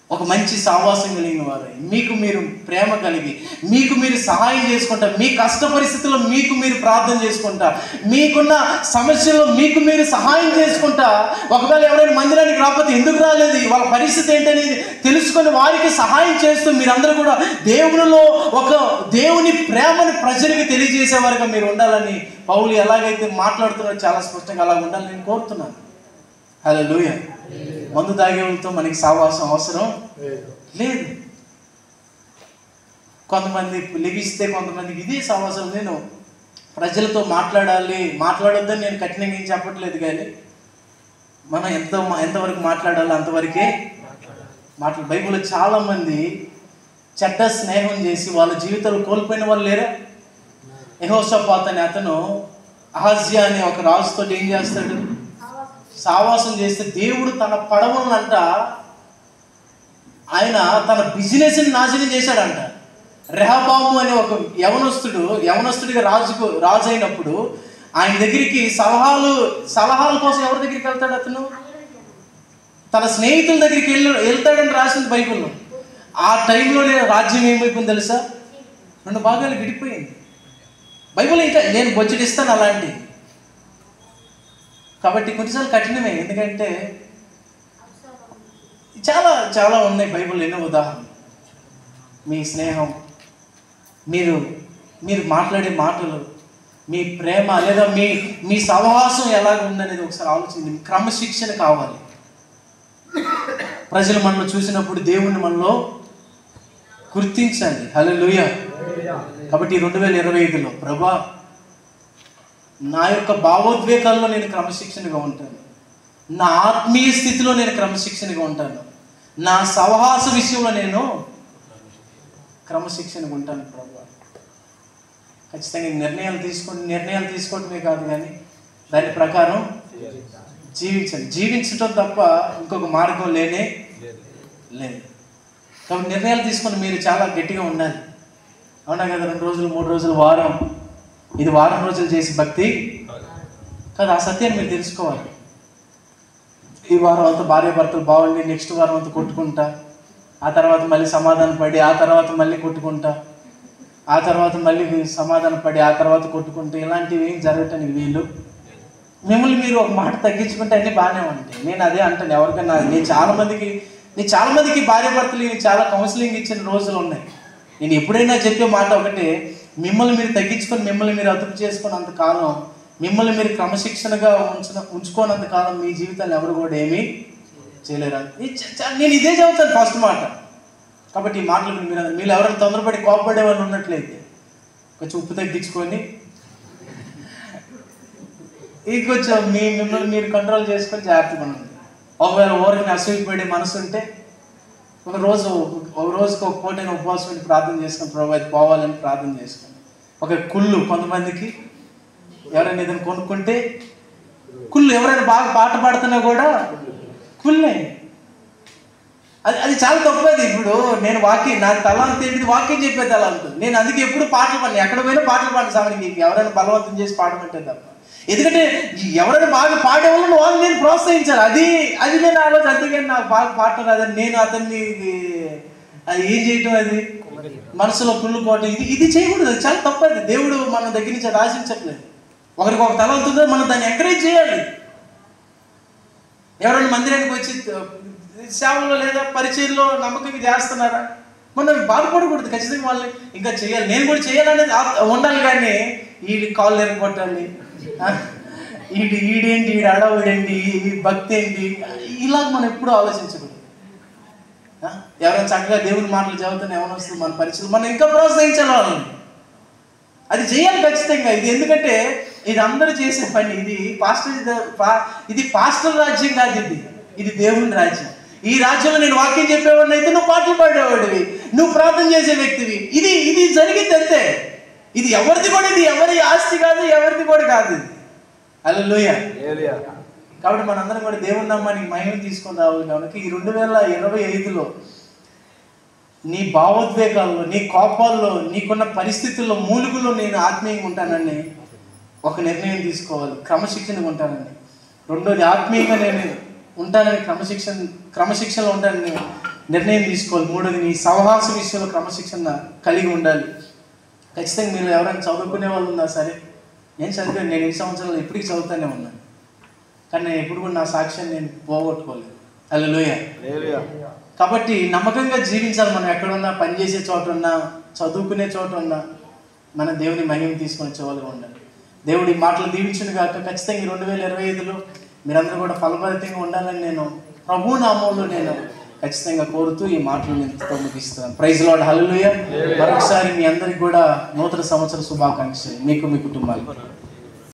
ఒక మంచి సావాసం కలిగిన వారు, మీకు మీరు ప్రేమ కలిగి, మీకు మీరు సహాయం చేసుకుంటా, మీ కష్ట పరిస్థితుల్లో మీకు మీరు ప్రార్థన చేసుకుంటా, మీకున్న సమస్యల్లో మీకు మీరు సహాయం చేసుకుంటా, ఒకవేళ ఎవరైనా మందిరానికి రాకపోతే ఎందుకు రాలేదు, వాళ్ళ పరిస్థితి ఏంటనేది తెలుసుకొని వారికి సహాయం చేస్తూ మీరందరూ కూడా దేవునిలో ఒక దేవుని ప్రేమని ప్రజలకు తెలియజేసేవారుగా మీరు ఉండాలని పౌలు ఎలాగైతే మాట్లాడుతున్నారో చాలా స్పష్టంగా అలా ఉండాలని నేను కోరుతున్నాను. హల్లెలూయా. మందు తాగేవాళ్ళతో మనకి సావాసం అవసరం లేదు. కొంతమంది లెగిస్తే కొంతమందికి ఇదే సావాసం. నేను ప్రజలతో మాట్లాడొద్దని నేను కఠినంగా ఏం చెప్పట్లేదు, కానీ మనం ఎంతవరకు మాట్లాడాలో అంతవరకే బైబిల్లో చాలామంది చెడ్డ స్నేహం చేసి వాళ్ళ జీవితాలు కోల్పోయిన వాళ్ళు లేరా? యెహోషాపాతు అనే అతను అహజ్యా అనే ఒక రాజుతో ఏం చేస్తాడు? సావాసం చేస్తే దేవుడు తన పడవలనంట ఆయన తన బిజినెస్ని నాశనం చేశాడంట. రెహబాము అనే ఒక యవనస్తుడిగా రాజు అయినప్పుడు ఆయన దగ్గరికి సలహాల కోసం ఎవరి దగ్గరికి వెళ్తాడు? అతను తన స్నేహితుల దగ్గరికి వెళ్తాడని రాసింది బైబిల్లో. ఆ టైంలోనే రాజ్యం ఏమైపోయింది తెలుసా? 2 భాగాలు విడిపోయింది. బైబిల్ ఇంకా నేను బొచ్చడిస్తాను అలాంటి. కాబట్టి కొన్నిసార్లు కఠినమే, ఎందుకంటే చాలా చాలా ఉన్నాయి బైబిల్ ఎన్నో ఉదాహరణలు. మీ స్నేహం, మీరు మాట్లాడే మాటలు, మీ ప్రేమ లేదా మీ సహవాసం ఎలాగ ఉందనేది ఒకసారి ఆలోచించండి. క్రమశిక్షణ కావాలి. ప్రజలు మనల్ని చూసినప్పుడు దేవుణ్ణి మనలో గుర్తించండి. హల్లెలూయా. కాబట్టి 2025లో ప్రభా నా యొక్క భావోద్వేగాల్లో నేను క్రమశిక్షణగా ఉంటాను, నా ఆత్మీయ స్థితిలో నేను క్రమశిక్షణగా ఉంటాను, నా సహవాస విషయంలో నేను క్రమశిక్షణగా ఉంటాను ప్రభా. ఖచ్చితంగా నిర్ణయాలు తీసుకోవటమే కాదు, కానీ దాని ప్రకారం జీవించటం తప్ప ఇంకొక మార్గం లేదు. కాబట్టి నిర్ణయాలు తీసుకొని మీరు చాలా గట్టిగా ఉండాలి. అవునా కదా? 2 రోజులు 3 రోజులు వారం, ఇది వారం రోజులు చేసి భక్తి కాదు. ఆ సత్యాన్ని మీరు తెలుసుకోవాలి. ఈ వారం అంతా భార్యాభర్తలు బాగుండి, నెక్స్ట్ వారం అంతా కొట్టుకుంటా, ఆ తర్వాత మళ్ళీ సమాధాన పడి, ఆ తర్వాత మళ్ళీ కొట్టుకుంటా, ఆ తర్వాత మళ్ళీ సమాధాన పడి, ఆ తర్వాత కొట్టుకుంటా, ఇలాంటివి ఏం జరగటానికి వీలు. మిమ్మల్ని మీరు ఒక మాట తగ్గించుకుంటే అన్నీ బాగానే ఉంటాయి. నేను అదే అంటాను ఎవరికైనా. నేను చాలా మందికి భార్యాభర్తలు చాలా కౌన్సిలింగ్ ఇచ్చిన రోజులు ఉన్నాయి. నేను ఎప్పుడైనా చెప్పే మాట ఒకటే, మిమ్మల్ని మీరు తగ్గించుకొని మిమ్మల్ని మీరు అదుపు చేసుకున్నంత కాలం, మిమ్మల్ని మీరు క్రమశిక్షణగా ఉంచుకోనంత కాలం మీ జీవితాన్ని ఎవరు కూడా ఏమీ చేయలేరు. నేను ఇదే చెబుతాను ఫస్ట్ మాట. కాబట్టి ఈ మాటలు మీరు ఎవరైనా తొందరపడి కోపపడే వాళ్ళు ఉన్నట్లయితే కొంచెం ఉప్పు తగ్గించుకొని కొంచెం మిమ్మల్ని మీరు కంట్రోల్ చేసుకొని జాగ్రత్తగా ఉండండి. ఒకవేళ ఊరికి అసూయపడే మనసు ఉంటే ఒక రోజుకి ఒక పూటైన ఉపవాసం పెట్టి ప్రార్థన చేసుకొని ప్రభు పోవాలని ప్రార్థన చేసుకోండి. ఒక కుళ్ళు, కొంతమందికి ఎవరైనా ఏదైనా కొనుక్కుంటే కుళ్ళు, ఎవరైనా బాగా పాట పాడుతున్నా కూడా కుళ్ళే. అది చాలా తప్పది. ఇప్పుడు నేను నా తలాంత ఏంటిది వాక్యం చెప్పే తలాంత. నేను అందుకే ఎప్పుడు పాటలు పాడిన, ఎక్కడ పోయినా పాటలు పాడిన సామాన్య ఎవరైనా బలవంతం చేసి పాడమంటే తప్ప. ఎందుకంటే ఎవరైనా బాగా పాడే వాళ్ళని వాళ్ళు నేను ప్రోత్సహించాలి. అది నేను ఆలోచన. అందుకని నాకు బాగా పాట రాదని నేను అతన్ని అది ఏం చేయటం, అది మనసులో కుళ్ళుకోవటం, ఇది చేయకూడదు. అది చాలా తప్పది. దేవుడు మన దగ్గర నుంచి అది ఆశించట్లేదు. ఒకరికి ఒక తల అవుతుందో మనం దాన్ని ఎంకరేజ్ చేయాలి. ఎవరైనా మందిరానికి వచ్చి సేవలో లేదా పరిచయంలో నమ్మకంగా చేస్తున్నారా, మనం బాధపడకూడదు. ఖచ్చితంగా వాళ్ళని ఇంకా చేయాలి, నేను కూడా చేయాలనేది ఉండాలి. కానీ వీడి కాళ్ళు ఎరగొట్టాలి, ఈడేంటి, ఈడు అడవుడేంటి, ఈ భక్తి ఏంటి, ఇలాగ మనం ఎప్పుడూ ఆలోచించకూడదు. ఎవరైనా చక్కగా దేవుని మాటలు చదువుతున్నా ఏమైనా వస్తుంది మన పరిచయం, మనం ఇంకా ప్రోత్సహించాలి వాళ్ళని. అది చేయాలి ఖచ్చితంగా. ఇది ఎందుకంటే ఇది అందరూ చేసే పని. ఇది పాస్టర్ రాజ్యం కాదు, ఇది దేవుని రాజ్యం. ఈ రాజ్యంలో నేను వాక్యం చెప్పేవాడిని అయితే నువ్వు పాటలు పాడేవాడివి, నువ్వు ప్రార్థన చేసే వ్యక్తివి. ఇది జరిగింది అంతే. ఇది ఎవరిది కూడా, ఇది ఎవరి ఆస్తి కాదు, ఎవరిది కూడా కాదు. హల్లెలూయా. కాబట్టి మనందరం కూడా దేవుని నామానికి మహిమ తీసుకొని రావాలి. కనుక ఈ 2025లో నీ భావోద్వేగాల్లో, నీ కోపాల్లో, నీకున్న పరిస్థితుల్లో, మూలుగులో నేను ఆత్మీయంగా ఉంటానని ఒక నిర్ణయం తీసుకోవాలి. క్రమశిక్షణగా ఉంటానని. రెండోది, ఆత్మీయంగా నేను ఉంటానని క్రమశిక్షణలో ఉంటానని నిర్ణయం తీసుకోవాలి. మూడోది, నీ సహవాస విషయంలో క్రమశిక్షణ కలిగి ఉండాలి. ఖచ్చితంగా మీరు ఎవరైనా చదువుకునే వాళ్ళు ఉందా? సరే, నేను చదివాను, నేను 8 సంవత్సరాలు ఇప్పటికీ చదువుతూనే ఉన్నాను, కానీ నేను ఎప్పుడు కూడా నా సాక్ష్యాన్ని నేను పోగొట్టుకోలేదు. హల్లెలూయా. కాబట్టి నమ్మకంగా జీవించాలి. మనం ఎక్కడున్నా, పనిచేసే చోట ఉన్నా, చదువుకునే చోట ఉన్నా, మన దేవుని మహిమ తీసుకొని వచ్చేవాళ్ళుగా ఉండాలి. దేవుడి మాటలు దీవించును గాక. ఖచ్చితంగా 2025లో మీరందరూ కూడా ఫలభరితంగా ఉండాలని నేను ప్రభు నామంలో నేను ఖచ్చితంగా కోరుతూ ఈ మాటలు నేను ముగిస్తున్నాను. Praise Lord. హల్లెలూయా. మరొకసారి మీ అందరికి కూడా నూతన సంవత్సర శుభాకాంక్షలు, మీకు మీ కుటుంబాలకు.